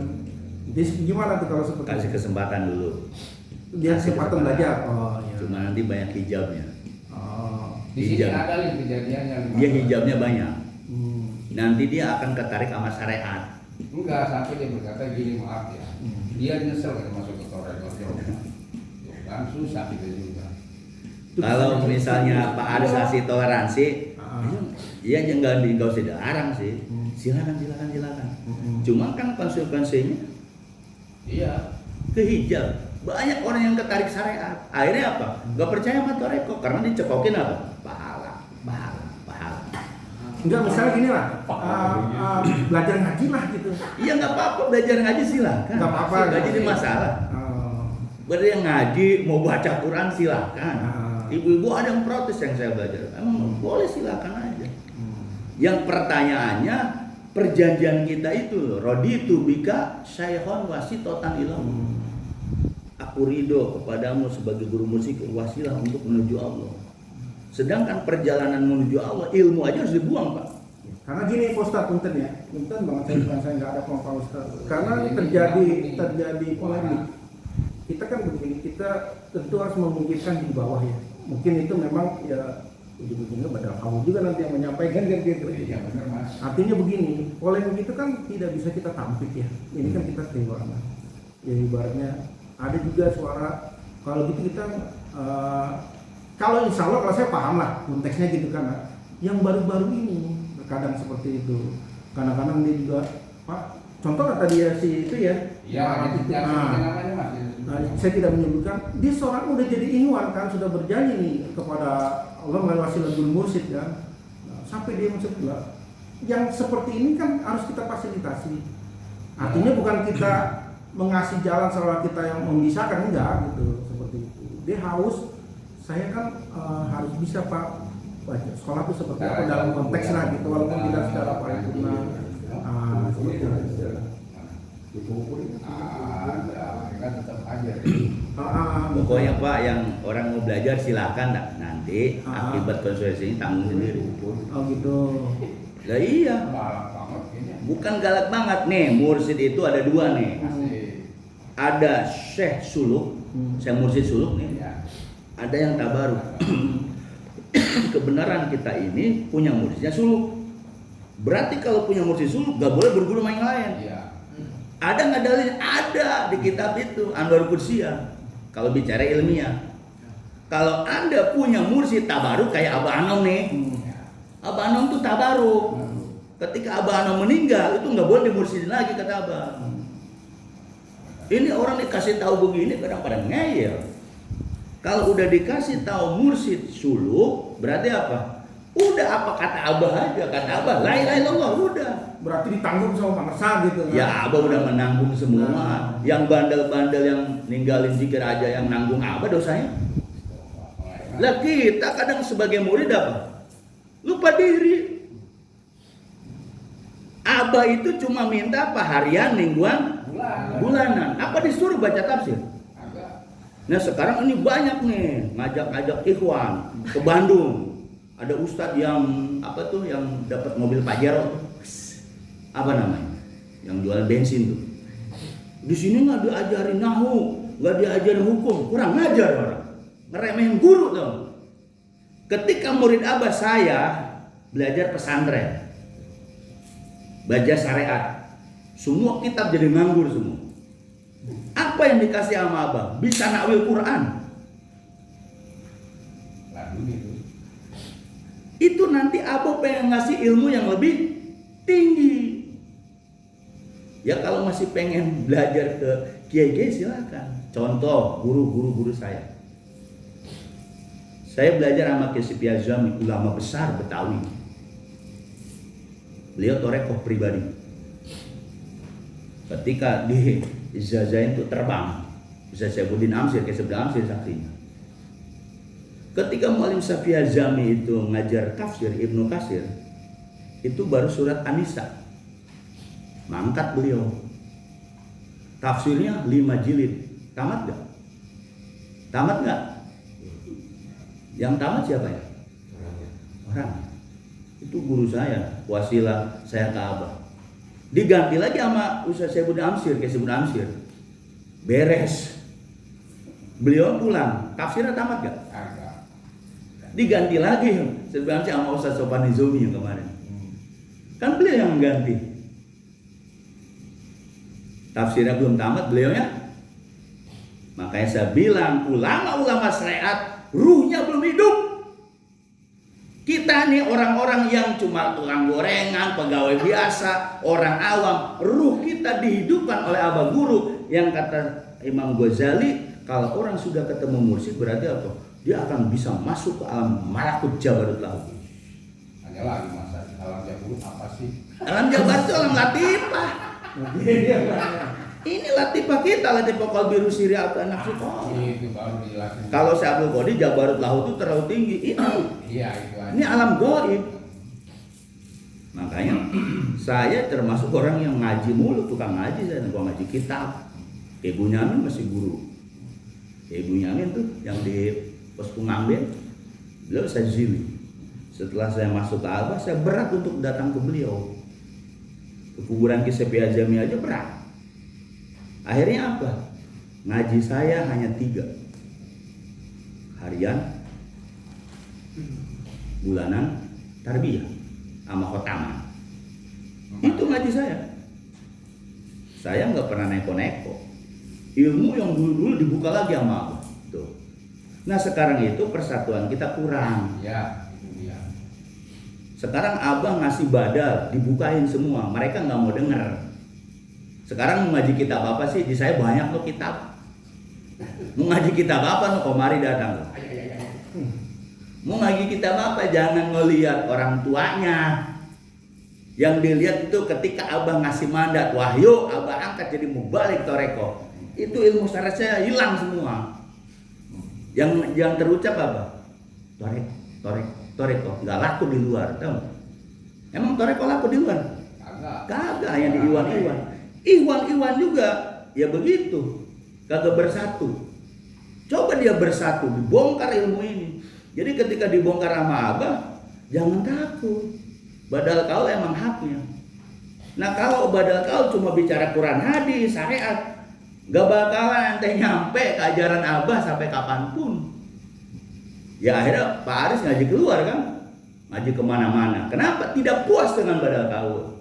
Jadi gimana tuh kalau seperti Kasih itu? kesempatan dulu. Dia Kasih kesempatan belajar. Oh iya. Cuma nanti banyak hijabnya. Oh. Di sini Hijab. ada nih kejadiannya. Dia hijabnya banyak. Hmm. Nanti dia akan ketarik sama syariat. Enggak, sampai dia berkata gini, maaf ya. Dia nyesel kalau masuk ke Torekom. Tuh kan susah kita juga. Kalau misalnya Pak Aris kasih toleransi, iya aja nggak usah dilarang sih. Silakan. Cuma kan konsekuensinya, Iya. ke hijab. Banyak orang yang ketarik syariat. Akhirnya apa? Gak percaya sama Toreko karena dicekokin apa? Pahala. Enggak, misalnya gini lah, belajar ngaji lah gitu. Iya nggak apa-apa belajar ngaji silakan. Nggak apa-apa. Nggak jadi masalah. Berarti yang ngaji mau baca Quran silakan. Ibu-ibu ada yang protes yang saya belajar. Emang boleh silakan aja. Yang pertanyaannya perjanjian kita itu raditu bika syaikhon wasitotan ilah. Aku ridho kepadamu sebagai guru musik wasilah untuk menuju Allah. Sedangkan perjalanan menuju Allah, ilmu aja harus dibuang, Pak. Karena gini Pak Ustadz, punten ya, punten banget saya nggak ada Pak Ustadz. Karena terjadi polemik. Kita kan begini, kita tentu harus memungkinkan di bawah ya. Mungkin itu memang ya ujung-ujungnya badal kamu juga nanti yang menyampaikan kan gitu. Iya benar Mas. Artinya begini, polemik itu kan tidak bisa kita tampik ya. Ini kan kita terima. Ya ibaratnya ada juga suara kalau gitu kita kalau insya Allah kalau saya paham lah konteksnya gitu kan. Yang baru-baru ini kadang seperti itu. Kadang-kadang dia juga Pak, contoh kata dia si itu ya. Iya, itu. namanya Mas. Saya tidak menyebutkan, dia seorang udah jadi ikhwan kan, sudah berjanji nih kepada Allah melalui wasilatul mursyid kan. Nah, sampai dia masuk juga. Yang seperti ini kan harus kita fasilitasi. Artinya bukan kita mengasih jalan seolah kita yang membisarkan, enggak gitu, seperti itu. Dia haus, saya kan harus bisa Pak baca sekolah itu seperti apa dalam konteks lah gitu, walaupun tidak secara paripurna. Seperti itu. Kan tetap aja. Pokoknya Pak yang orang mau belajar silakan dah. Nanti akibat konsekuensi ini tanggung sendiri. Oh gitu. Lah iya. Galak banget kayaknya. Bukan galak banget nih. Mursyid itu ada dua nih. Ada Syekh Suluk, Syekh Mursyid Suluk nih. Iya. Ada yang tabaruk. Kebenaran kita ini punya mursyidnya suluk. Berarti kalau punya mursyid suluk gak boleh berguru sama yang lain. Iya. Ada nggak dalilnya? Ada di kitab itu Anwar Qudsiyah. Kalau bicara ilmiah. Kalau Anda punya mursyid tabaruk kayak Abah Anom nih. Abah Anom tuh tabaruk. Ketika Abah Anom meninggal itu nggak boleh dimursyidin lagi kata Abah. Ini orang dikasih tahu begini kadang pada ngeyel. Kalau udah dikasih tahu mursyid suluk berarti apa? Udah apa kata Abah aja, kata Abah la ilaha illallah udah. Berarti ditanggung sama bangsa gitu kan? Ya Abah udah menanggung semua. Yang bandel-bandel yang ninggalin zikir aja yang nanggung Abah dosanya. Lah kita kadang sebagai murid apa? Lupa diri. Abah itu cuma minta apa? Harian, mingguan, bulanan. Apa disuruh baca tafsir? Nah sekarang ini banyak nih ngajak-ngajak ikhwan ke Bandung. Ada ustadz yang apa tuh yang dapat mobil Pajero, apa namanya? Yang jual bensin tuh. Di sini nggak diajarin nahu, nggak diajarin hukum, kurang ngajar orang, ngeremehin guru tuh. Ketika murid Abah saya belajar pesantren, belajar syariat, semua kitab jadi nganggur semua. Apa yang dikasih sama Abah? Bisa nakwil Quran. Lalu gitu. Itu nanti Abah pengen ngasih ilmu yang lebih tinggi. Ya kalau masih pengen belajar ke kiai-kiai silakan. Contoh guru saya. Saya belajar sama Kiai Sipy Azami, ulama besar Betawi. Beliau torekoh pribadi. Ketika di Zazain itu terbang, bisa Saifuddin Amsir, Kiai Saifuddin Amsir saksinya. Ketika Mu'allim Safy Azami itu ngajar tafsir Ibnu Katsir, itu baru surat An-Nisa. Mangkat beliau. Tafsirnya 5 jilid. Tamat gak? Tamat gak? Yang tamat siapa ya? Orang. Itu guru saya, wasilah saya ke Abah. Diganti lagi sama Ustaz Saifuddin Amsir, Kiai Saifuddin Amsir. Beres. Beliau pulang, tafsirnya tamat gak? Diganti lagi sebenarnya sama Ustaz Sofan Nizami yang kemarin. Kan beliau yang mengganti. Tafsirnya belum tamat beliaunya. Makanya saya bilang ulama-ulama syariat ruhnya belum hidup. Kita nih orang-orang yang cuma tukang gorengan, pegawai biasa, orang awam, ruh kita dihidupkan oleh Abah Guru yang kata Imam Ghazali, kalau orang sudah ketemu mursyid berarti apa? Dia akan bisa masuk ke alam malakut jabarut lahut. Hanya lagi masa alam jabarut apa sih? Alam jabarut itu alam latifah. Ini latifah kita, latifah qalbi rusiri atau nafsu. Itu baru dijelasin. Kalau saya Abdul Qadir jabarut lahut itu terlalu tinggi. Ini Iya itu aja. ini alam gaib. Makanya saya termasuk orang yang ngaji mulu, tukang ngaji, saya ngaji kitab. Kayak Bunyamin masih guru. Kayak Bunyamin tuh yang di pos Pengambil, beliau Sajili. Setelah saya masuk ke Abah, saya berat untuk datang ke beliau. Ke kuburan Ki Sepi Azami aja berat. Akhirnya apa? Ngaji saya hanya 3. Harian, bulanan, tarbiyah, sama khotaman. Itu ngaji saya. Saya nggak pernah neko-neko. Ilmu yang dulu-dulu dibuka lagi sama Abah. Tuh. Nah sekarang itu persatuan kita kurang. Ya, itu dia. Sekarang Abah ngasih badal, dibukain semua. Mereka nggak mau denger. Sekarang mau ngaji kitab apa sih? Di saya banyak loh kitab. Mau ngaji kitab apa lo kemari datang? Mau ngaji kitab apa? Jangan ngelihat orang tuanya. Yang dilihat itu ketika Abah ngasih mandat, wahyu Abah angkat jadi mubalik toreko. Itu ilmu syarat saya hilang semua. Yang terucap apa? Toreko. Nggak laku di luar, tahu? Emang toreko laku di luar? Kagak, yang di Iwan. Iwan juga ya begitu. Kagak bersatu. Coba dia bersatu, dibongkar ilmu ini. Jadi ketika dibongkar sama Abah, jangan takut. Badal kaul emang haknya. Nah kalau badal kaul cuma bicara Quran hadis, syariat, gak bakalan ente nyampe ke ajaran Abah sampai kapanpun. Ya akhirnya Pak Aris ngaji keluar kan, ngaji kemana-mana. Kenapa? Tidak puas dengan badal kaul.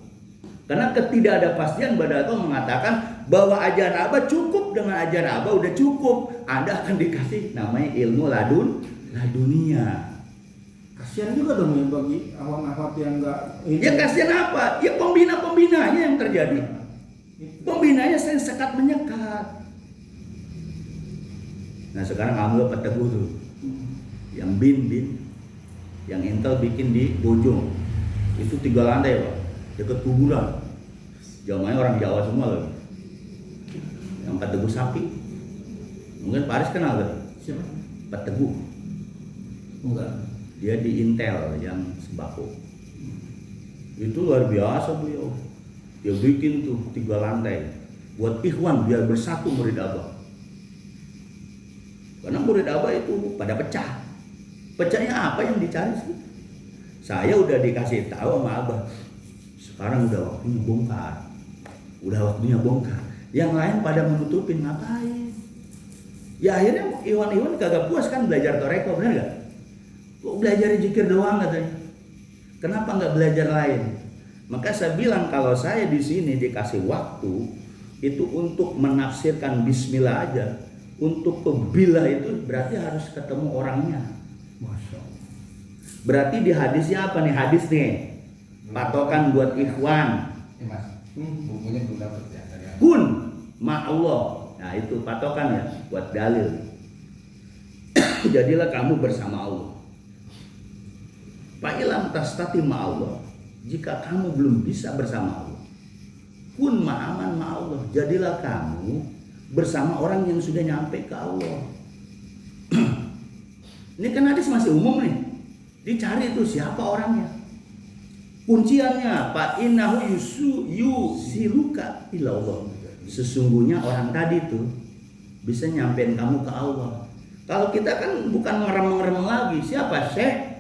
Karena ketidakadapastian badal kaul mengatakan bahwa ajaran Abah cukup, dengan ajaran Abah udah cukup. Anda akan dikasih namanya ilmu ladunia. Kasihan juga dong ya bagi awam-awam yang enggak. Ya kasihan apa? Ya pembina-pembinanya yang terjadi. Pembinanya sering sekat menyekat. Nah sekarang ambil Pak Teguh tuh, yang bin, yang Intel bikin di Bojong, itu 3 lantai Pak, dekat kuburan. Jamaahnya orang Jawa semua loh. Yang Pak Teguh Sapi, mungkin Pak Aris kenal kan? Siapa? Pak Teguh. Enggak. Dia di Intel yang sembako. Itu luar biasa beliau. Dia bikin tuh 3 lantai buat ikhwan biar bersatu murid Abah. Karena murid Abah itu pada pecah. Pecahnya apa yang dicari sih? Saya udah dikasih tahu sama Abah. Sekarang udah waktunya bongkar. Yang lain pada menutupin, ngapain? Ya akhirnya iwan kagak puas kan belajar toreko, benar gak? Kok belajar zikir doang katanya? Kenapa nggak belajar lain? Maka saya bilang kalau saya di sini dikasih waktu itu untuk menafsirkan Bismillah aja, untuk kebilah itu berarti harus ketemu orangnya. Masya Allah. Berarti di hadisnya apa nih? Hadis nih patokan buat ikhwan. Ini Mas, bukunya belum dapat ya dari Kun ma'allah. Nah itu patokan ya buat dalil. Jadilah kamu bersama Allah. Fa'ilam tastati ma'allah. Jika kamu belum bisa bersama Allah, kun ma'aman ma'allah. Jadilah kamu bersama orang yang sudah nyampe ke Allah. Ini kan hadis masih umum nih. Dicari tuh siapa orangnya. Kunciannya fa innahu yusiluka ila Allah. Sesungguhnya orang tadi tuh bisa nyampein kamu ke Allah. Kalau kita kan bukan ngerem-ngerem lagi. Siapa? Syekh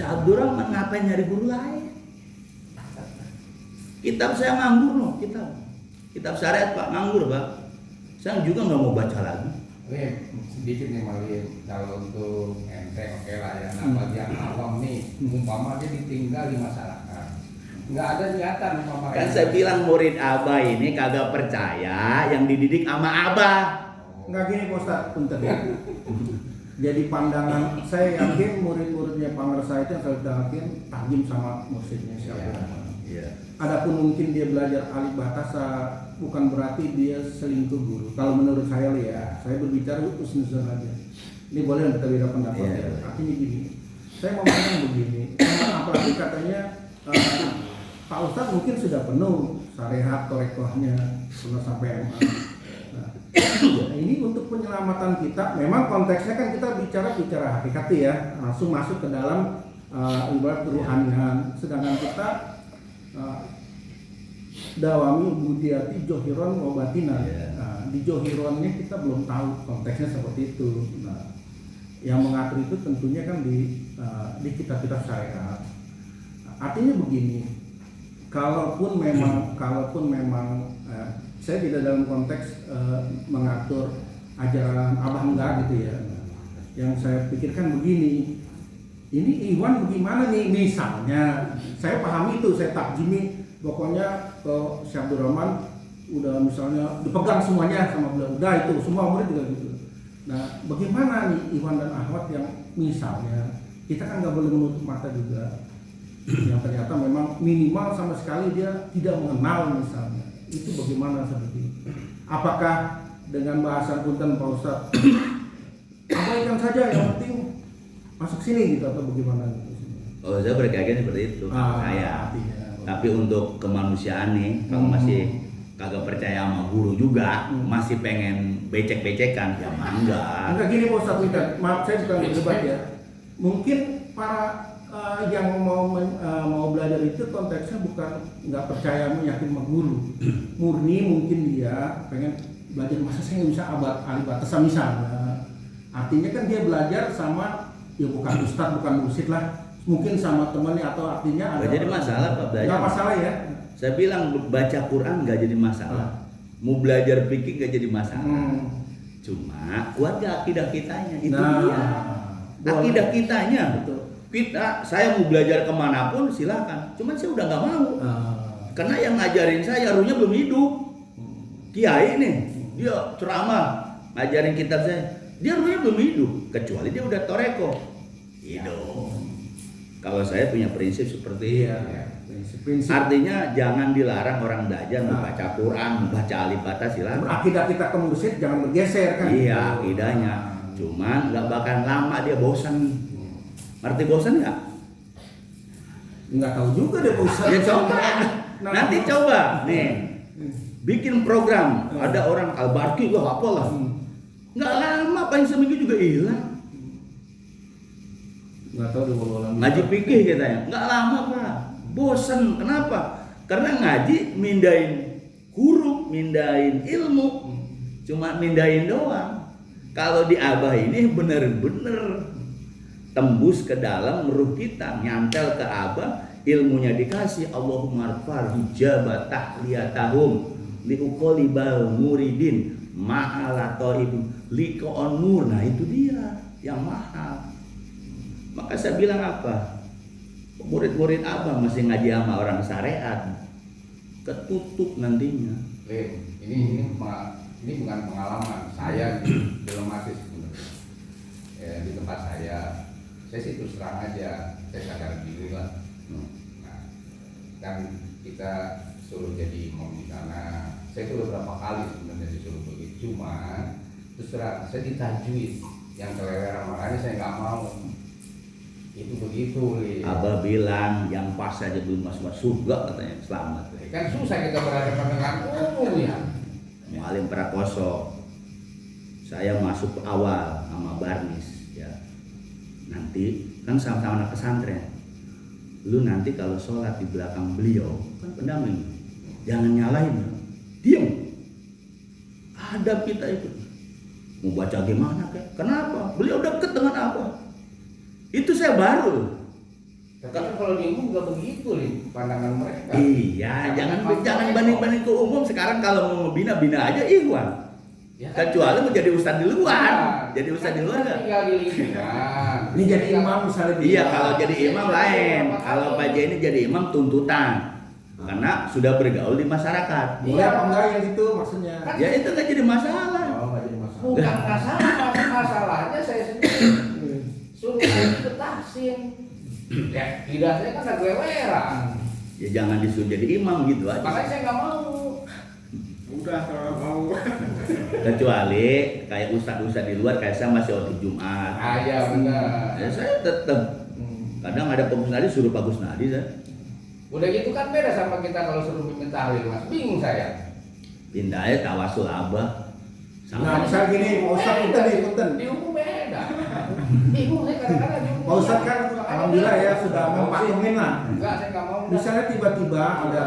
Abdurrahman, ngapain nyari guru lain? Kitab saya nganggur loh, kitab syariat Pak, nganggur Pak. Saya juga nggak mau baca lagi. Oke, sedikit nih Malin, kalau untuk ente oke lah ya. Nah bagi yang awam nih, umpama dia ditinggal di masyarakat, nggak ada niatan umpama. Kan saya bilang murid Abah ini kagak percaya yang dididik sama Abah. Enggak gini Pak Ustaz, punten ya. Jadi pandangan saya yakin murid-muridnya Pangersa itu yang saya yakin tajam sama mursyidnya siapa. Iya. Adapun mungkin dia belajar alif batasa bukan berarti dia selingkuh guru. Kalau menurut saya ya, saya berbicara husnuzon aja. Ini boleh kita beda pendapat ya. Artinya gini, saya mau ngomong begini. Apalagi katanya Pak Ustadz mungkin sudah penuh syariat torekohnya sudah sampai MA. Nah, ini untuk penyelamatan kita, memang konteksnya kan kita bicara hakikat ya, langsung masuk ke dalam ibarat keruhanian. Sedangkan kita dawami ubudiyati johiron wabatina. Iya. Nah, di johironnya kita belum tahu konteksnya seperti itu. Nah, yang mengatur itu tentunya kan di kitab-kitab syariat. Artinya begini, kalaupun memang saya tidak dalam konteks mengatur ajaran Abah enggak gitu ya. Yang saya pikirkan begini, ini Iwan bagaimana nih, misalnya saya pahami itu, saya takjimi, pokoknya ke Syekh Abdul Rahman udah misalnya dipegang semuanya sama beliau, udah itu semua murid juga gitu. Nah, bagaimana nih Iwan dan Ahmad yang misalnya kita kan nggak boleh menutup mata juga, yang ternyata memang minimal sama sekali dia tidak mengenal misalnya, itu bagaimana seperti itu? Apakah dengan bahasa punten Pak Ustadz, abaikan saja yang penting masuk sini gitu atau bagaimana gitu? Oh, saya berkeyakinan seperti itu. Saya. Artinya. Tapi untuk kemanusiaan nih, kalau masih kagak percaya sama guru juga, masih pengen becek-becekan, ya mah enggak. Enggak gini Pak Ustadz, maaf saya bukan berdebat ya. Mungkin para yang mau belajar itu konteksnya bukan nggak percaya yakin sama guru, murni mungkin dia pengen belajar, masa saya nggak bisa alif batasan misalnya. Artinya kan dia belajar sama ya bukan ustadz, bukan mursyid lah, mungkin sama temannya, atau artinya ada. Gak jadi masalah Pak belajar. Nggak masalah ya. Saya bilang baca Quran nggak jadi masalah. Mau belajar fikih nggak jadi masalah. Cuma kuat gak akidah kitanya, itu dia. Akidah kitanya. Betul. Saya mau belajar kemanapun silakan. Cuman saya udah nggak mau. Karena yang ngajarin saya ruhnya belum hidup. Kiai nih, dia ceramah ngajarin kitab saya, dia ruhnya belum hidup. Kecuali dia udah toreko, hidup. Kalau saya punya prinsip seperti itu. Prinsip. Artinya jangan dilarang orang belajar membaca Quran, membaca alif bata silakan. Akidah kita ke mursyid jangan bergeser kan? Iya, akidahnya. Cuman nggak bakal lama dia bosan. Ngerti bosan nggak? Nggak tahu juga deh Pak Ustadz. Ya coba. Nanti coba nih. Bikin program. Ada orang Al-Barqi gua apalah. Nggak lama, paling seminggu juga hilang. Nggak tahu deh kalau Ngaji fikih katanya. Nggak lama Pak. Bosan. Kenapa? Karena ngaji mindahin huruf, mindahin ilmu. Cuma mindahin doang. Kalau di Abah ini bener-bener tembus ke dalam ruh kita, nyantel ke Abah, ilmunya dikasih. Allahumma arfar hijaba tahliyatahum liuqolibal muridin ma'alatoibun liqa'on nur. Nah itu dia yang mahal. Maka saya bilang apa? Murid-murid Abah masih ngaji sama orang syariat, ketutup nantinya. Ini bukan pengalaman saya di Lemasi sebenarnya. Di tempat saya sih terus terang aja, saya sadar diri lah. Nah, kan kita suruh jadi imam di sana, saya itu beberapa kali sebenarnya disuruh begitu, cuma terus terang saya ditajwid yang keleweran, makanya saya nggak mau. Itu begitu li. Abah bilang yang pas saja belum masuk surga katanya, selamat. Kan susah kita berhadapan dengan umum ya. Mualim Prakoso, saya masuk awal sama Barnis ya. Nanti kan sama-sama anak pesantren. Lu nanti kalau sholat di belakang beliau kan pendamping, jangan nyalahin, diam. Hadap kita itu. Mau baca gimana kek? Kenapa? Beliau deket dengan apa? Itu saya baru. Tapi kan kalau di umum nggak begitu nih pandangan mereka. Iya, jangan banding-banding ke umum. Sekarang kalau mau bina aja Ikhwan. Ya, kan? Kecuali mau jadi ustadz di luar. Nah, Jadi ustadz di luar nggak? Tinggal di lingkungan. Ini jadi imam misalnya. Iya, kalau jadi imam lain. Kalau Pak J ini jadi imam tuntutan. Karena sudah bergaul di masyarakat. Boleh apa enggak yang itu maksudnya? Ya itu nggak jadi masalah. Oh, nggak jadi masalah. Bukan masalahnya saya sendiri. Suruh saya ke tahsin. Ya, tidak saya kan agak leweran. Ya jangan disuruh jadi imam gitu aja. Makanya saya nggak mau. Udah kalau mau. Kecuali kayak ustadz-ustadz di luar kayak saya masih waktu Jumat. Iya benar. Ya saya tetap. Kadang ada Pak Gusnadi suruh Pak Gusnadi saya. Udah gitu kan beda sama kita kalau suruh pimpin tahlil Mas. Bingung saya. Pindah aja tawasul Abah. Nah, misal gini, Pak Ustadz kita di Punten. Di umum beda. Bingung saya kadang-kadang di umum. Pak Ustadz kan alhamdulillah ya sudah mempaklumin lah. Enggak, saya nggak mau. Misalnya tiba-tiba ada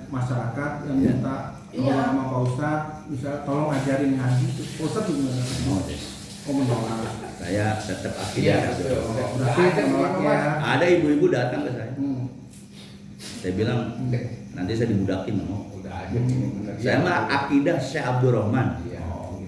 masyarakat yang minta tolong sama Pak Ustadz, misal tolong ajarin ngaji, Pak Ustadz gimana? Oh menolak. Saya tetap Iya, akidah. betul. Berarti menolak ya. Ada ibu-ibu datang ke saya. Saya bilang, Udah. nanti saya dibudakin mau. Udah aja ini bener. Saya mah akidah Syekh Abdurrahman. Iya.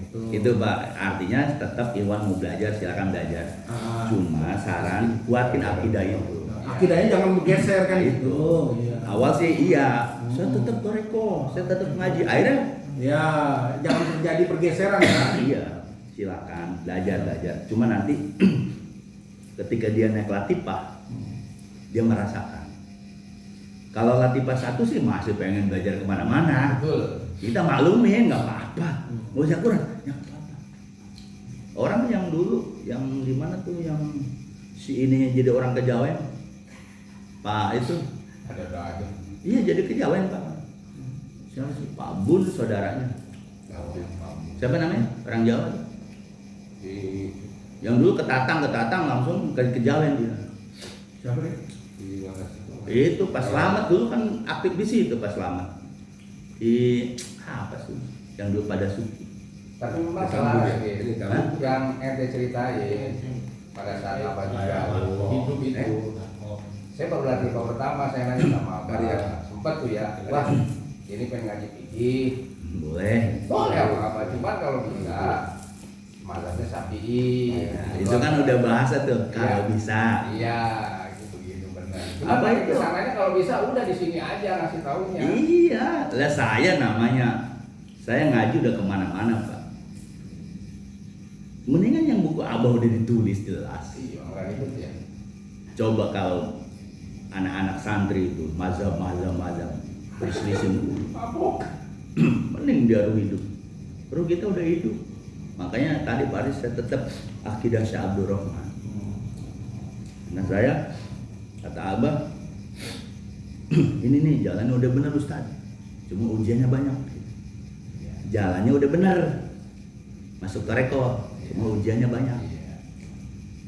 Gitu. Itu Pak, artinya tetap Iwan mau belajar, silakan belajar. Ah. Cuma saran kuatin akidah itu. Akidahnya jangan bergeser kan gitu. Iya. Awal sih iya, saya tetap toreko, saya tetap ngaji. Akhirnya Ya, jangan terjadi pergeseran ya. iya, silakan belajar. Cuma nanti ketika dia naik latifah, dia merasakan. Kalau latifah 1 sih masih pengen belajar kemana-mana. Betul. Kita maklumin nggak apa-apa. Mau usah kurang, nggak apa-apa. Orang yang dulu, yang di mana tuh yang si ini jadi orang Kejawen, Pak itu, Ada aja. iya jadi Kejawen Pak. Siapa sih? Pak Bun saudaranya. Siapa namanya? Orang Jawa. Di Yang dulu ketatang langsung ke Kejawen dia. Siapa nih? di mana? Itu pas Slamet dulu kan aktif di situ pas Slamet. Di apa sih? Yang dulu pada Suki. Tapi memang salah Hah? yang ente ceritain pada saat apa juga hidup itu. Saya baru latih pertama, saya nanya sama Abah. Sempat tuh ya, wah ini pengen ngaji fikih. Boleh. Boleh apa cuman kalau bisa mazhabnya Syafi'i. Nah, itu kan udah bahasa tuh kalau Iya. bisa. Iya, gitu benar. Apa Cuma itu? kesananya kalau bisa udah di sini aja ngasih taunya. Iya, lah saya namanya. Saya ngaji udah kemana-mana Pak. Mendingan yang buku Abah udah ditulis jelas. Iya, orang itu ya. Coba kalau anak-anak santri itu mazhab berselisih dulu. Mabuk. Mending dia hidup. Baru kita udah hidup. Makanya tadi Pak Aris saya tetap akidah Syekh Abdurrahman. Nah saya kata Abah, ini nih jalannya udah benar Ustaz. Cuma ujiannya banyak. Jalannya udah benar. Masuk toreko. Cuma ujiannya banyak.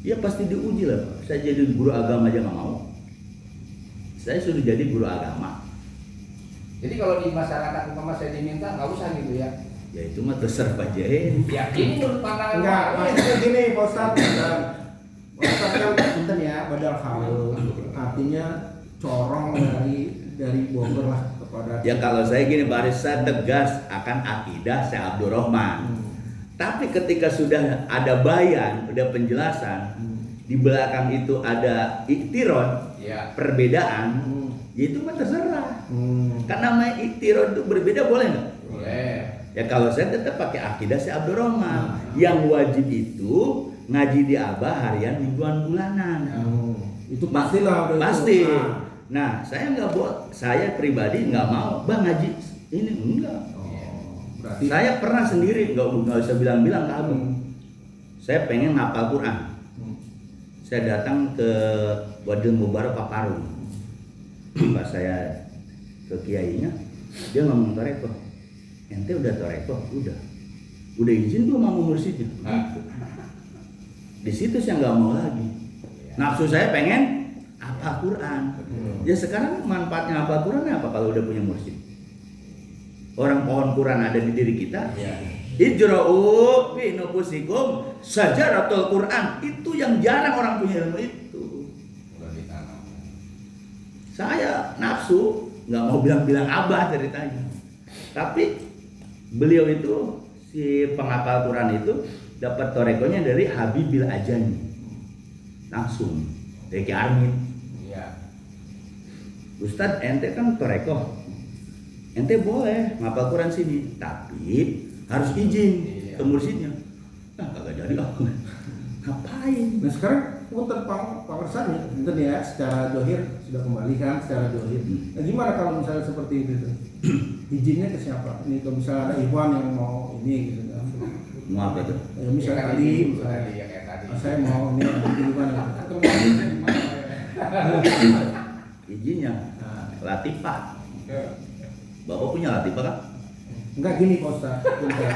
Ya pasti diuji lah Pak. Saya jadi guru agama aja nggak mau. Saya sudah jadi guru agama. Jadi kalau di masyarakat umpama saya diminta nggak usah gitu ya. Ya itu mah terserah Pak Jain. Ya ini menurut pandangan Enggak, Pak. maksudnya gini Pak Ustadz. Pak Ustadz kan punten ya, badal haul. Artinya corong dari Bogor lah kepada. Ya kalau saya gini Pak Aris, saya tegas akan akidah Syekh Abdurrahman. Tapi ketika sudah ada bayan, udah penjelasan, di belakang itu ada iktiron, Iya. perbedaan, ya itu mah terserah. Kan namanya iktiron itu berbeda boleh nggak? Boleh. Ya kalau saya tetap pakai akidah Syekh Abdurrahman. Yang wajib itu ngaji di Abah harian, mingguan, bulanan. Itu pastilah udah Pasti. itu. Nah, saya nggak buat, saya pribadi nggak mau, Bang ngaji ini enggak. Berarti Saya pernah sendiri, nggak usah bilang-bilang ke abang. Saya pengen ngapal Quran. Saya datang ke Wadil Mubarak Pak Parung. Pas saya ke kiainya, dia ngomong toreko. Ente udah toreko, udah izin belum sama mursyidnya. Di situ saya nggak mau lagi. Nafsu saya pengen hafal Quran. Ya sekarang manfaatnya hafal Quran apa kalau udah punya mursyid? Orang pohon Quran ada di diri kita. Ijra'u fi nufusikum sajaratul Quran. Itu yang jarang orang punya ilmu itu. Udah ditanam. Saya nafsu, nggak mau bilang-bilang Abah ceritanya. Tapi beliau itu si penghafal Quran itu dapat torekonya dari Habibil Ajani. Langsung dari Ki Armin. Iya. Ustadz ente kan toreko. Ente boleh ngapal Quran sini, tapi harus izin ke mursyidnya. Nah, kagak jadi aku. Ngapain? Nah sekarang punten Pak Kersani, punten ya secara dohir sudah kembali kan secara dohir. Nah gimana kalau misalnya seperti itu? Izinnya ke siapa? Ini kalau misalnya ada Iwan yang mau ini gitu kan? Mau apa tuh? Ya, misalnya Kan tadi, ini, misalnya, tadi yang kayak tadi. saya mau ini gimana? Izinnya latifah. Bapak punya latifah kan? Enggak gini Pak Ustaz, punten.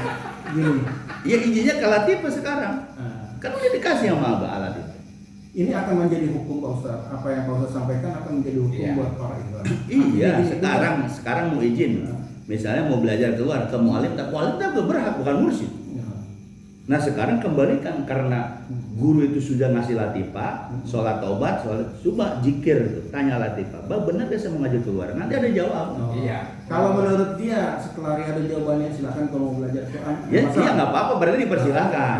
Gini. Iya izinnya ke latifah sekarang. Nah, Kan udah dikasih sama Abah alat itu. ini akan menjadi hukum Pak Ustaz. Apa yang Pak Ustaz sampaikan akan menjadi hukum Iya. buat para imam. Iya, Jadi, sekarang mau izin. Misalnya mau belajar keluar ke mualim, tak berhak bukan mursyid. Ya. Nah sekarang kembalikan karena guru itu sudah ngasih latifah, sholat taubat, coba jikir, tanya latifah, bah benar dia saya mau ngajak keluar, nanti ada jawab. Oh. Iya. Kalau menurut dia setelah ada jawabannya silakan kalau mau belajar Quran. Ya Masalah. iya nggak apa-apa, berarti dipersilahkan.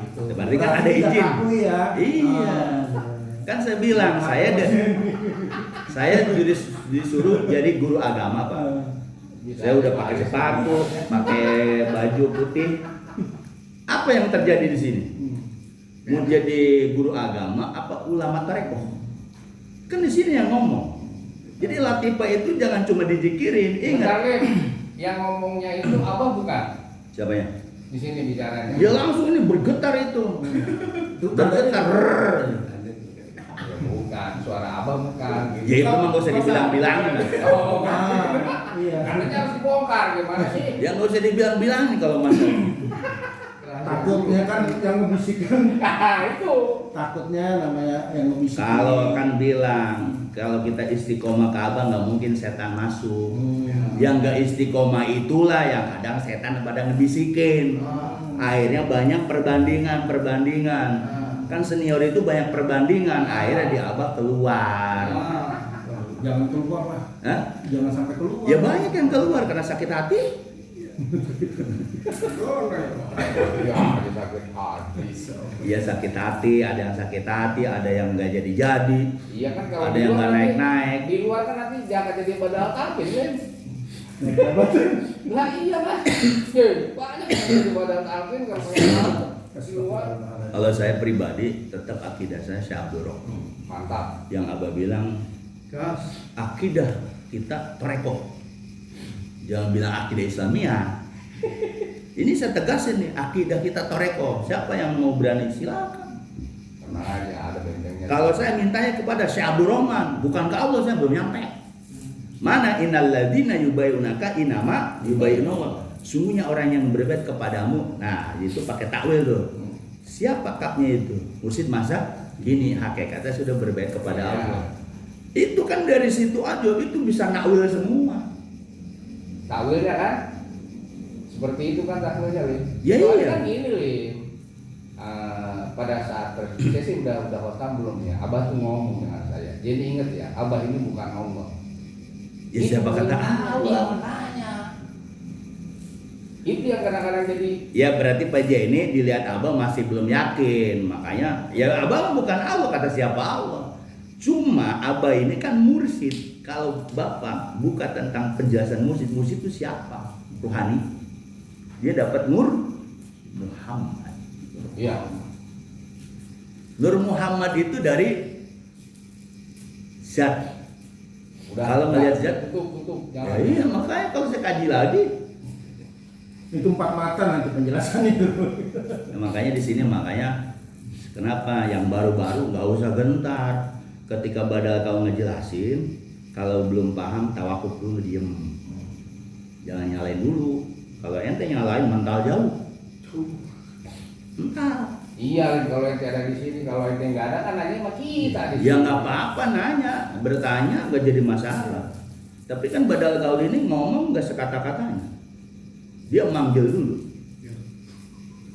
Gitu. Berarti kan ada izin. tidak akui ya. Iya. Kan saya bilang saya disuruh jadi guru agama Pak. Saya udah pakai sepatu, pakai baju putih. Apa yang terjadi di sini? Mau jadi guru agama apa ulama tarekoh? Kan di sini yang ngomong. Jadi latifah itu jangan cuma dijikirin, Bentar, ingat. Lim. Yang ngomongnya itu Abah bukan? Siapa ya? Di sini bicaranya. Ya langsung ini bergetar itu. Bergetar. Ya, bukan, suara Abah bukan. Gitu. Ya itu mah gak usah dibilang-bilangin. Oh, Iya. katanya harus dibongkar gimana sih? Ya nggak usah dibilang-bilangin kalau masalah. Takutnya kan yang ngebisikkan. Nah, itu. Takutnya namanya yang ngebisikkan. Kalau kan bilang kalau kita istiqomah ke Abah nggak mungkin setan masuk. Yang nggak istiqomah itulah yang kadang setan pada ngebisikin. Akhirnya banyak perbandingan. Kan senior itu banyak perbandingan. Akhirnya di Abah keluar. Jangan keluar lah. Hah? Jangan sampai keluar. Ya banyak yang keluar karena sakit hati. Ya, ada sakit hati. Iya sakit hati, ada yang sakit hati, ada yang nggak jadi-jadi. Iya kan kalau Ada di yang luar nggak nanti- naik-naik. Di luar kan nanti jangan jadi padahal kafir kan? Naik apa tuh? Lah iya kan? Banyak yang jadi padahal kafir kalau pakai di luar. Kalau saya pribadi tetap akidah saya Syekh Abdul Rahman. Mantap. Yang Abah bilang akidah kita torekoh. Jangan bilang akidah Islamiyah. Ini saya tegasin nih, akidah kita torekoh. Siapa yang mau berani silakan. Tenang aja, ada bentengnya. Kalau saya mintanya kepada Syekh Abdul Rahman, bukan ke Allah, saya belum nyampe. Mana innal ladzina yubayunaka inama yubayunallah. Sungguhnya orang yang berbait kepadamu. Nah, itu pakai takwil tuh. Siapa kapnya itu? Mursyid masa gini hakikatnya sudah berbait kepada Ya. Allah. Itu kan dari situ aja itu bisa nakwil semua. Takwilnya kan? Seperti itu kan takwilnya, Lim. Ya, Soalnya iya. kan gini, Lim. Pada saat saya sih udah khotam belum ya. Abah tuh ngomong dengan saya. Jadi inget ya, Abah ini bukan Allah. Ya siapa kata Allah? Makanya. Itu yang kadang-kadang jadi Ya berarti Pak Jaya ini dilihat Abah masih belum yakin. Makanya ya Abah bukan Allah, kata siapa Allah. Cuma Abah ini kan mursyid. Kalau Bapak buka tentang penjelasan mursyid, mursyid itu siapa? Ruhani. Dia dapat Muhammad. iya. Nur Muhammad itu dari zat. Kalau melihat zat, tutup ya iya makanya kalau saya kaji lagi, Itu 4 mata nanti penjelasan itu. ya, makanya di sini makanya kenapa yang baru-baru nggak usah gentar. Ketika badal kau ngejelasin, kalau belum paham tawakuf dulu, diem, jangan nyalain dulu. Kalau ente nyalain mental jauh, mental. Iya, kalau ente ada di sini, kalau ente nggak ada kan nanya sama kita di sini. Ya nggak apa-apa nanya, bertanya nggak jadi masalah. Tapi kan badal gaul ini ngomong nggak sekata-katanya. Dia manggil dulu.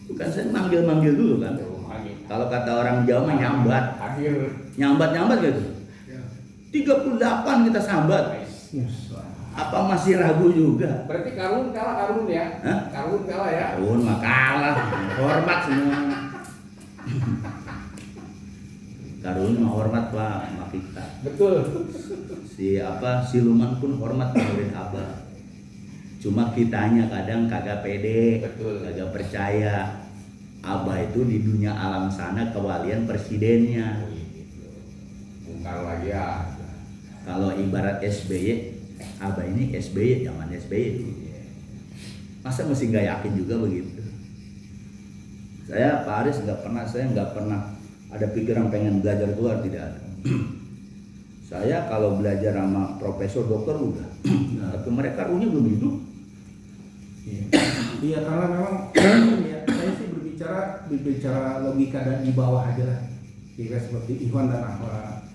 Bukan saya manggil dulu kan. Kalau kata orang Jawa mah nyambat. Akhir. Nyambat gitu. 38 kita sambat. Apa masih ragu juga? Berarti Karun kalah ya? Hah? Karun kalah ya? Karun mah kalah. Hormat semua. Karun mah hormat Pak sama kita. Betul. Siluman pun hormat murid Abah. Cuma kitanya kadang kagak pede, Betul. kagak percaya. Abah itu di dunia alam sana kewalian presidennya. Bungkar lagi ya. Kalau ibarat SBY, Abah ini SBY, zaman SBY. Masa mesti nggak yakin juga begitu? Saya Pak Aris saya nggak pernah ada pikiran pengen belajar keluar, tidak ada. Saya kalau belajar sama profesor dokter udah, tapi mereka ruhnya belum hidup. Iya, karena memang ya, saya sih berbicara logika dan di bawah aja lah. kira seperti Ikhwan dan Akhwat.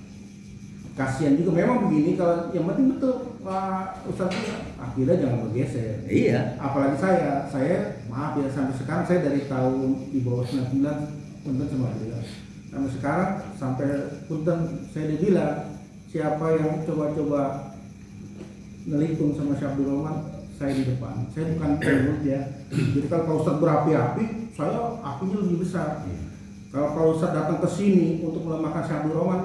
Kasihan juga memang begini, kalau yang penting betul Pak Ustadz akhirnya jangan bergeser. Iya. Apalagi saya maaf ya, sampai sekarang saya dari tahun di bawah 19 punten sama beliau. Sampai sekarang sampai punten saya dibilang siapa yang coba-coba ngelikung sama Syekh Abdul Rahman, saya di depan. Saya bukan pengut ya. Jadi kalau Pak Ustadz berapi-api, saya apinya lebih besar. Kalau Pak Ustadz datang ke sini untuk melemahkan Syekh Abdul Rahman,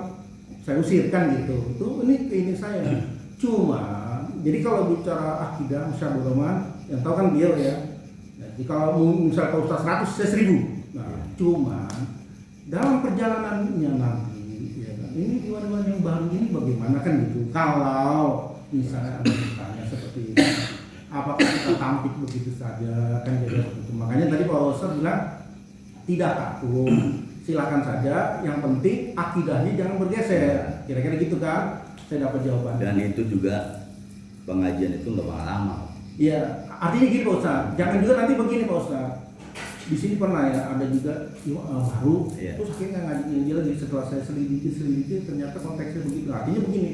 saya usirkan gitu. Ini saya. Cuma jadi kalau bicara akidah Syekh Abdul Rahman, yang tahu kan beliau ya. Jadi kalau misal Pak Ustadz 100, saya 1000. Nah, cuma dalam perjalanannya nanti, ya kan, ini diwan-diwan yang baru ini bagaimana kan gitu. Kalau misalnya ada pertanyaan seperti ini, apakah kita tampik begitu saja kan jadi seperti itu. Makanya tadi Pak Ustadz bilang tidak takut, silakan saja, yang penting akidahnya jangan bergeser. Kira-kira gitu kan, saya dapat jawaban. Dan itu juga pengajian itu nggak bakal lama. Iya, artinya gini Pak Ustadz, jangan juga nanti begini Pak Ustadz. Di sini pernah ya ada juga baru, Iya. terus akhirnya ngaji dia lagi, setelah saya selidiki ternyata konteksnya begitu. Artinya begini,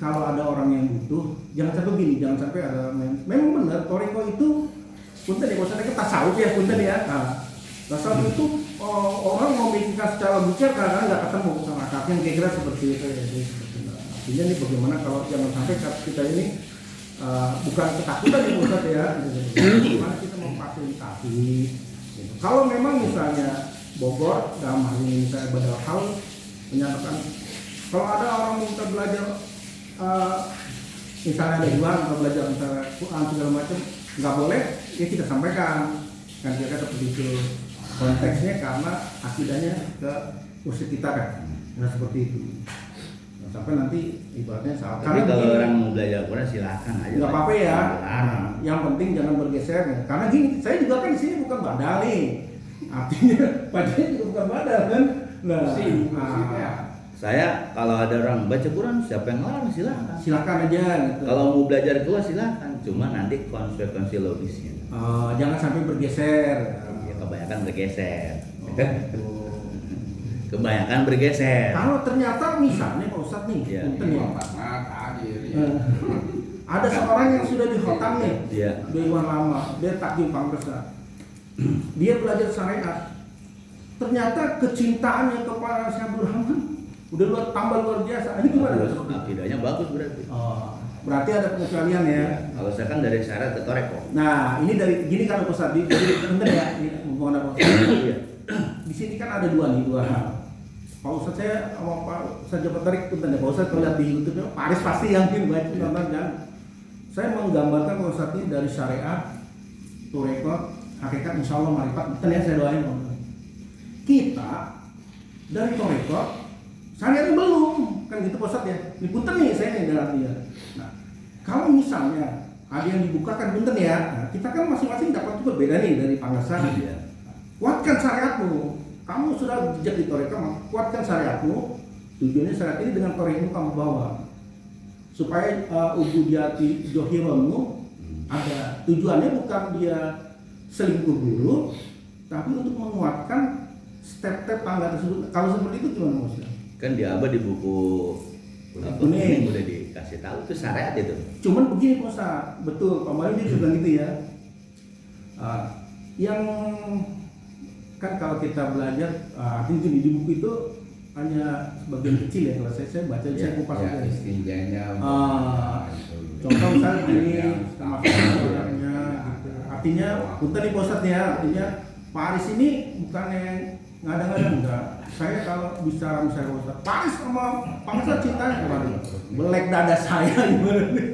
kalau ada orang yang butuh, jangan sampai begini, jangan sampai ada memang benar Toriko itu punten ya, maksudnya kita tasawuf ya punten ya. Nah, tasawuf itu orang mau memikirkan secara bicara kadang-kadang nggak ketemu sama akadnya, kira-kira seperti itu ya. Artinya ini bagaimana kalau jangan sampai kita ini bukan ketakutan ya Ustaz ya, bagaimana kita memfasilitasi gitu. Kalau memang misalnya Bogor dalam hal ini misalnya Badal Haus menyatakan kalau ada orang minta belajar misalnya ada luar minta belajar misalnya Quran segala macam nggak boleh, ya kita sampaikan kan kira-kira seperti itu konteksnya, karena akidahnya ke musuh kita kan, nah seperti itu. Sampai nanti ibaratnya salah. Tapi kalau orang mau belajar Quran silakan aja. Nggak apa-apa ya. Nah, yang penting jangan bergeser. Karena gini, saya juga kan di sini bukan badal nih. Artinya padanya juga bukan badal kan. Nah, saya kalau ada orang baca Quran siapa yang larang silakan. Silakan aja. Gitu. Kalau mau belajar keluar silakan. Cuma nanti konsekuensi logisnya. Jangan sampai bergeser. Ya, kebanyakan bergeser. Kebanyakan bergeser. Kalau ternyata misalnya Pak Ustadz nih, Iya. punten ya. hadir Ada seorang yang sudah dikhotam nih, Iya. Dewan Lama, dia takdim Pangkesa. Dia belajar syariat. Ternyata kecintaannya kepada Syekh Abdul Rahman udah tambah luar biasa. Ini gimana? Akidahnya bagus berarti. Berarti ada pengecualian ya. Ya, kalau saya kan dari syariat ke toreko. Nah, ini dari gini kan Pak Ustadz, jadi bener ya, ini hubungan Pak Ustadz. Iya. Di sini kan ada dua hal. Pak Ustadz saya sama Pak Ustadz Jabat Tarik punten ya, Pak Ustadz kalau lihat di YouTube Pak Aris pasti yang baca nonton kan. Saya menggambarkan Pak Ustadz ini dari syariat, toreko, hakikat insya Allah marifat. Punten ya, saya doain Pak Ustadz. Kita dari toreko, syariatnya belum kan gitu Pak Ustadz ya. Ini punten nih saya nih dalam dia. Nah, kalau misalnya ada yang dibukakan punten ya, nah, kita kan masing-masing dapat itu berbeda nih dari Pangkesa. Iya. Kuatkan syariatmu. Kamu sudah jejak di toreka, kuatkan syariatmu. Tujuannya syariat ini dengan torekamu kamu bawa supaya ubudiyati johiramu ada. Tujuannya bukan dia selingkuh dulu, tapi untuk menguatkan step-step tangga tersebut. Kalau seperti itu gimana maksudnya? Kan di Abah di buku Kuning. udah dikasih tahu itu syariat itu. Cuman begini Pak Ustaz, betul Pak Mali dia juga gitu ya. Yang kan kalau kita belajar, artinya gini, di buku itu hanya sebagian kecil ya, kalau saya baca saya kupas aja. istinjanya Contoh misalnya gini, orangnya gitu. Artinya, punten nih Pak Ustadz ya, artinya Pak Aris ini bukan yang ngada-ngada enggak. Saya kalau bicara misalnya Pak Ustadz, Pak Aris sama Pak Ustadz cintanya kemarin, belek dada saya gimana nih.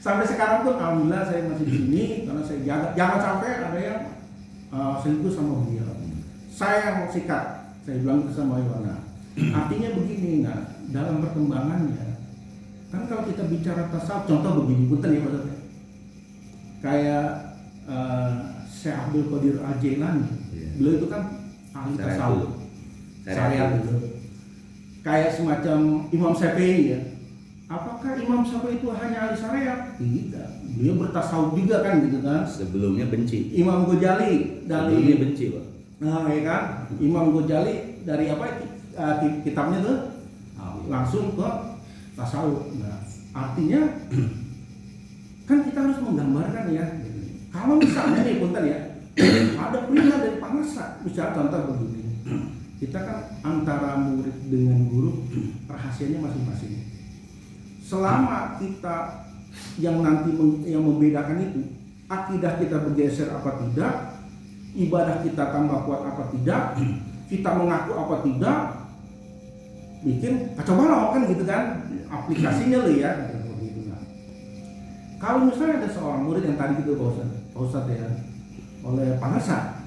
Sampai sekarang pun alhamdulillah saya masih di sini karena saya jaga, jangan sampai ada yang selingkuh sama beliau. Saya yang sikat, saya bilang ke sama Iwana. Artinya begini, nah dalam perkembangannya, kan kalau kita bicara tasawuf, contoh begini, punten ya maksudnya, kayak Syekh Abdul Qadir Al-Jailani, beliau itu kan ahli tasawuf, syariat itu. Kayak semacam Imam Syafi'i ya. Apakah Imam Syafi'i itu hanya ahli syariat? Tidak. Beliau bertasawuf juga kan gitu kan. Sebelumnya benci. Imam Ghazali Sebelumnya benci, Pak. Nah, ya kan, Imam Ghazali dari apa kitabnya tuh langsung ke tasawuf. Nah, artinya kan kita harus menggambarkan ya. Kalau misalnya nih punten ya, ada perintah dari penguasa, misalnya contoh begini, kita kan antara murid dengan guru rahasianya masing-masing. Selama kita yang nanti yang membedakan itu, akidah kita bergeser apa tidak, ibadah kita tambah kuat apa tidak, kita mengaku apa tidak, bikin kacau balau kan gitu kan, aplikasinya lo ya. Gitu. Nah, kalau misalnya ada seorang murid yang tadi gitu Pak Ustadz ya, oleh penguasa,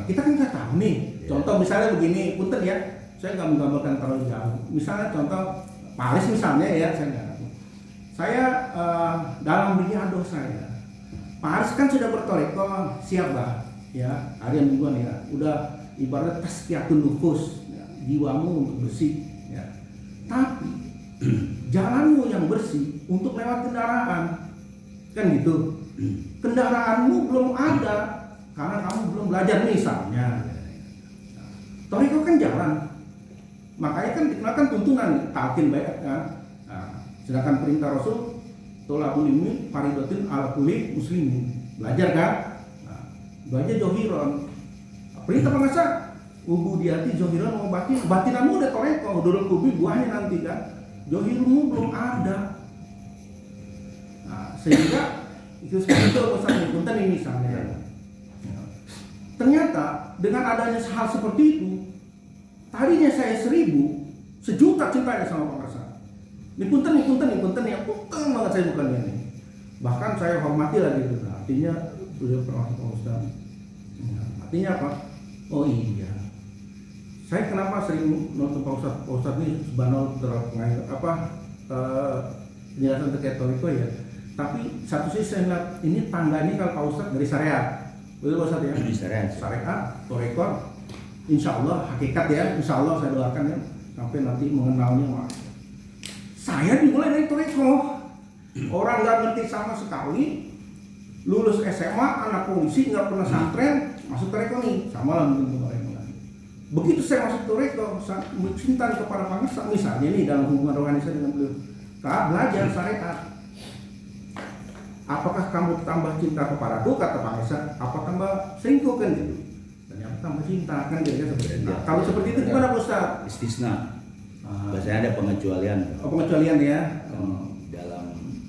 kita kan nggak tahu nih. Contoh misalnya begini, punten ya, saya nggak menggambarkan terlalu jauh. Misalnya contoh Pak Aris misalnya ya, saya nggak tahu. Saya dalam riado saya, Pak Aris kan sudah bertoreko, siap lah, ya harian mingguan ya, udah ibarat tazkiyatun nufus, ya, jiwamu untuk bersih, ya. Tapi jalanmu yang bersih untuk lewat kendaraan, kan gitu. Kendaraanmu belum ada karena kamu belum belajar misalnya. Toriko kan jalan, makanya kan dikenalkan tuntunan talqin baiat kan. Nah, sedangkan perintah Rasul tolabul ilmi faridatin ala kulli muslimin, belajar kan. Nah, belajar johiron. Perintah penguasa ubudiyati johiron mau batinanmu udah toriko, duduk kubi buahnya nanti kan. Johirmu belum ada. Nah, sehingga itu seperti itu pesan punten ini misalnya. Ternyata dengan adanya hal seperti itu, tadinya saya 1000, sejuta cintanya sama Pak Karsa. Ini punten ya, punten banget saya bukannya ini. Bahkan saya hormati lagi itu. Nah, artinya sudah pernah Pak Ustaz. Artinya apa? Oh iya. Saya kenapa sering nonton Pak Ustaz ini banal penjelasan terkait toriko ya. Tapi satu sisi saya lihat ini tangga ini kalau Pak Ustaz dari syariat, betul Pak Ustaz ya? Dari syariat, toriko, insya Allah hakikat ya, insya Allah saya doakan ya sampai nanti mengenalnya Mas. Saya dimulai dari toriko, orang nggak ngerti sama sekali, lulus SMA, anak polisi nggak pernah santren, masuk toriko nih, sama lah mungkin kemarin. Begitu saya masuk toriko, cinta kepada penguasa misalnya nih dalam hubungan rohani saya dengan beliau, belajar syariat. Apakah kamu tambah cinta kepadaku, kata penguasa, apa tambah selingkuh kan gitu? Ternyata tambah cinta kan dia seperti itu. Nah, kalau seperti itu gimana Ustaz? Istisna. Bahasanya ada pengecualian. Oh, pengecualian ya. Dalam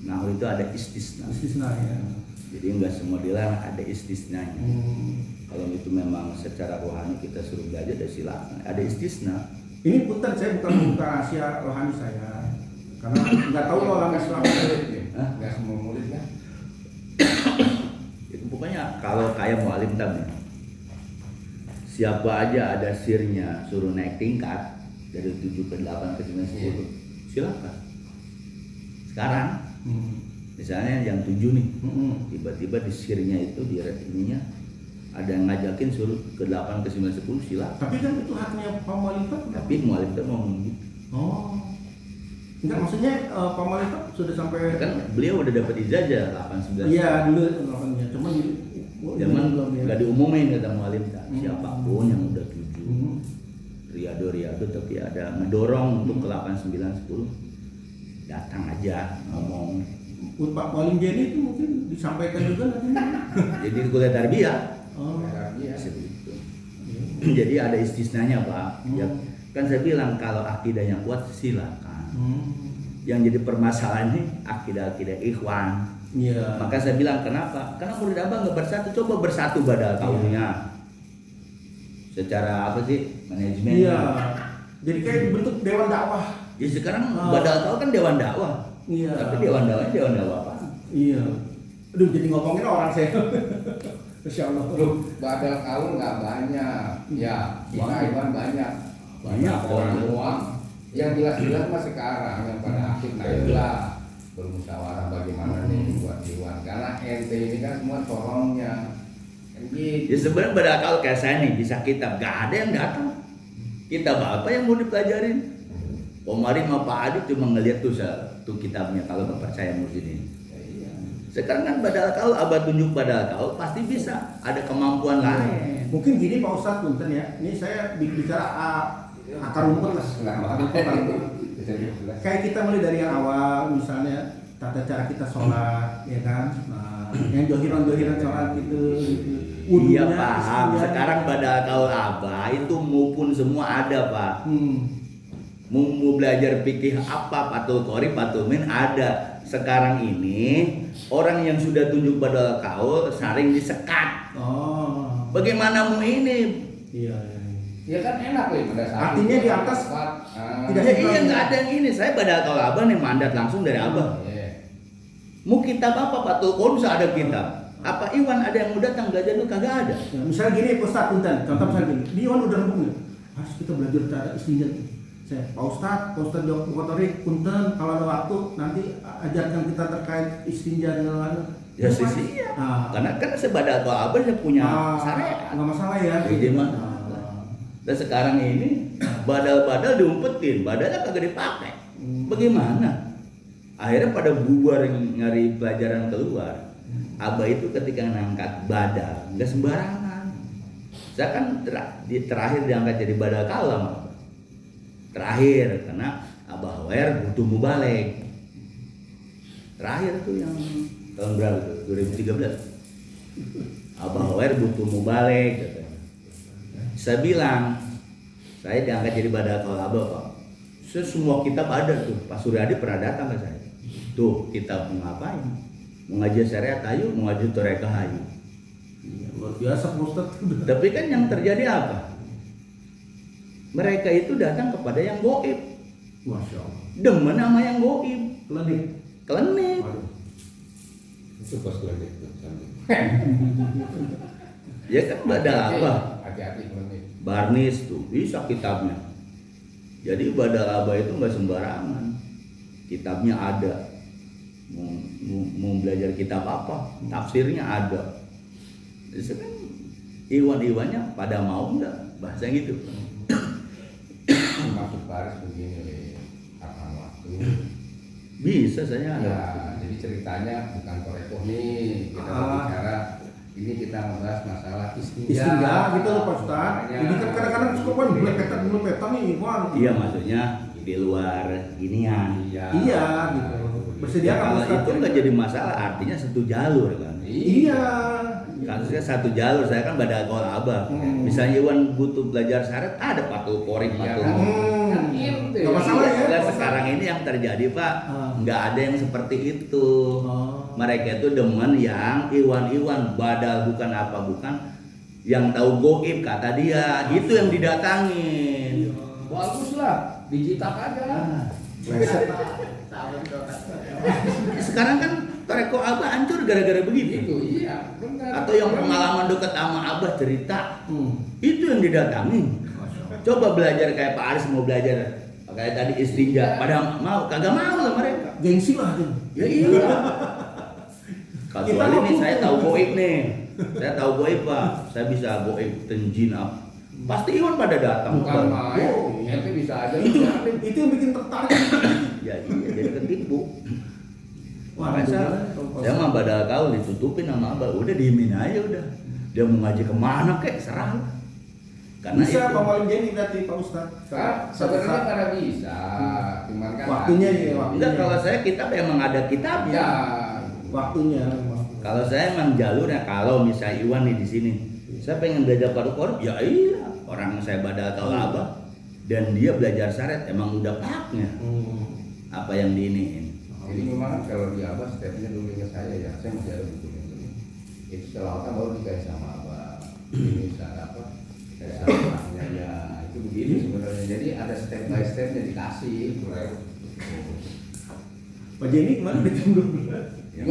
nahwu itu ada istisna. Istisna ya. Jadi enggak semua dilarang, ada istisnanya. Kalau itu memang secara rohani kita suruh belajar, ya silakan. Ada istisna. Ini punten saya bukan membuka rahasia rohani saya, karena nggak tahu loh orang Islam. Nggak semua murid kan? Itu pokoknya kalau kayak mualim tadi, siapa aja ada sirnya suruh naik tingkat dari 7 ke 8 ke 9 10, silakan. Sekarang misalnya yang 7 nih, tiba-tiba di sirnya itu di ininya ada yang ngajakin suruh ke 8 ke 9 10, silakan. Tapi kan itu haknya Pak Mualim. Tapi mualim itu mau gitu. Oh. Enggak, maksudnya Pak Mualim sudah sampai Kan beliau udah dapat ijazah 8 9. Iya, dulu namanya. Cuman Zaman belum ya. nggak diumumin kata mualim kan. Siapapun yang udah 7 riado tapi ada ngedorong untuk ke 8 9 10, datang aja ngomong. Pak Mualim Jenny itu mungkin disampaikan juga nanti. Jadi kuliah tarbiyah. Oh. Iya. Seperti itu. Jadi ada istisnanya Pak. Ya, kan saya bilang kalau akidahnya kuat silakan. Yang jadi permasalahan ini akidah-akidah ikhwan. Iya. Maka saya bilang kenapa? Karena murid abang nggak bersatu. Coba bersatu badal kaumnya. Secara apa sih manajemen? Iya. Jadi kayak bentuk dewan dakwah. Ya sekarang badal tahu kan dewan dakwah. Iya. Tapi dewan dakwah apa? Iya. Aduh, jadi ngomongin orang saya. Insya Allah. Loh, badal kaul nggak banyak. Ya, Iwan banyak. Banyak orang doang. Yang jelas-jelas mah sekarang yang pada aktif naiklah bermusyawarah bagaimana nih buat Iwan. Karena ente ini kan semua tolongnya. Gitu. Ya sebenarnya badal kaul kayak saya nih bisa kitab, gak ada yang datang. Kitab apa yang mau dipelajarin? Om Mari sama Pak Adi cuma ngeliat tuh kitabnya kalau nggak percaya mursyid ini. Ya, iya. Sekarang kan badal kaul, abah tunjuk badal kaul pasti bisa ada kemampuan lain. Mungkin gini Pak Ustadz punten ya. Ini saya bicara akar rumput lah. Kayak kita mulai dari yang awal, misalnya tata cara kita sholat, ya kan? Nah, yang johiran sholat gitu. Iya paham. Sekarang badal kaul abah itu maupun semua ada Pak. Mau belajar fikih apa, patul qori, patul min ada. Sekarang ini orang yang sudah tunjuk badal kaul sering disekat. Oh. Bagaimana mau ini? Iya. Ya kan enak loh pada saat Artinya itu, di atas tidak Ya iya nggak ada yang ini. Saya badal kaul abah nih mandat langsung dari abah. Iya. Mau kitab apa patul qori bisa ada kitab. Apa Iwan ada yang mau datang belajar itu kagak ada. Ya, misalnya gini Pak Ustadz punten, contoh misalnya gini, di Iwan udah rembuk nih, harus kita belajar cara istinja. Saya, Pak Ustadz jawab Bukhari, punten kalau ada waktu nanti ajarkan kita terkait istinja dengan lain. Ya sih iya. Nah, Karena kan sebadal kaul abah dia punya syariat. nggak masalah ya. Iya mah. Dan sekarang ini badal-badal diumpetin, badalnya kagak dipakai. Bagaimana? Akhirnya pada bubar nyari pelajaran keluar. Abah itu ketika ngangkat badal nggak sembarangan. Saya kan terakhir diangkat jadi badal kalam. Terakhir karena Abah Wer butuh mubalik. Terakhir tuh yang tahun berapa? 2013. Abah Wer butuh mubalik. Katanya. Saya bilang saya diangkat jadi badal kalam Abah Pak. Semua kitab ada tuh. Pak Suryadi pernah datang ke saya. Tuh kitab mau ngapain? Mengaji syariat ayo, mengaji toreka ayo. Iya, luar biasa Pak Ustadz. Tapi kan yang terjadi apa? Mereka itu datang kepada yang goib. Masya Allah. Demen sama yang goib. Klenik. Waduh. Itu bos lagi itu. Ya kan badal apa? Hati-hati ini. Barnis tuh bisa kitabnya. Jadi badal abah itu nggak sembarangan. Kitabnya ada. Mau belajar kitab apa? Tafsirnya ada. Jadi kan Iwan-Iwannya pada mau nggak bahasa gitu. Maksud Baris begini, kapan waktu? Bisa saya ada. Ya, jadi ceritanya bukan korekoh nih. Kita bicara ini kita membahas masalah Istinja gitu loh Pak Ustadz. Makanya- Ini kan kadang-kadang suka kan petan nih, Wan. Iya maksudnya di luar ginian. Iya. Iya gitu. Bersedia kan Kalau Ustadz? itu nggak jadi masalah, artinya satu jalur kan. Iya. Kasusnya satu jalur, saya kan badal kaul abah. Misalnya Iwan butuh belajar syariat, ada patul qori, Iya patul. kan? Kan gitu. Nggak masalah ya. Nah, sekarang ini yang terjadi Pak, nggak ada yang seperti itu. Mereka itu demen yang Iwan badal bukan apa bukan, yang tahu goib kata dia, itu yang didatangin. Bagus lah, digital aja. Sekarang kan toreko abah hancur gara-gara begitu. Itu iya, benar. Atau yang pengalaman dekat sama abah cerita, itu yang didatangin. Coba belajar kayak Pak Aris mau belajar kayak tadi istinja, pada mau kagak mau lah mereka. Gengsi lah tuh. Ya iya. Kecuali nih saya tahu goib nih, saya tahu goib Pak, saya bisa goib tenjin apa. Pasti Iwan pada datang. Bukan main, ente bisa aja. Itu yang bikin tertarik. Ya iya, jadi ketipu. Wah, Masa saya mah badal kaul ditutupin sama abah, udah diemin aja udah. Dia mau ngaji kemana kek serah. Karena Bisa itu. Pak Walim Jenny berarti Pak Ustadz. Sebenarnya karena bisa, cuman kan Waktunya ya, waktunya. Enggak, kalau saya kitab emang ada kitabnya. Ya, Waktunya. Kalau saya emang jalurnya, kalau misalnya Iwan nih di sini, saya pengen belajar paruh korup, ya iya. Orang saya badal kaul abah dan dia belajar syariat emang udah paknya. Apa yang diiniin. jadi memang kalau di abah stepnya dulu ke saya ya, saya masih ada bukunya dulu. Itu setelah baru dikasih sama abah. Ini saat apa? Kayak salahnya ya, itu begini sebenarnya. Jadi ada step by stepnya dikasih. Pak Jenny kemana ditunggu? Ya,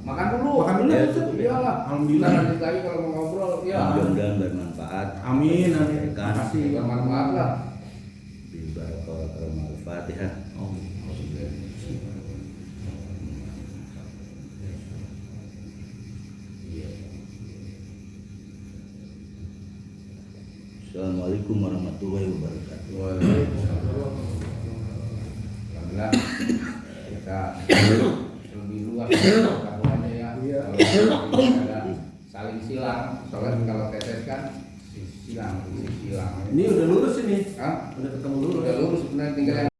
makan dulu. Makan dulu. Ya, Iyalah. Alhamdulillah. Kita lanjut lagi kalau mau ngobrol. Ya. Mudah-mudahan bermanfaat. Amin, amin. Terima kasih. Bermanfaat lah. Al-Fatihah. Assalamualaikum warahmatullahi wabarakatuh. Alhamdulillah kita lebih luas pengetahuannya ada saling silang. Soalnya kalau tetes kan silang. Ini udah lurus ini. Hah? Udah ketemu lurus. Udah lurus sebenarnya tinggal yang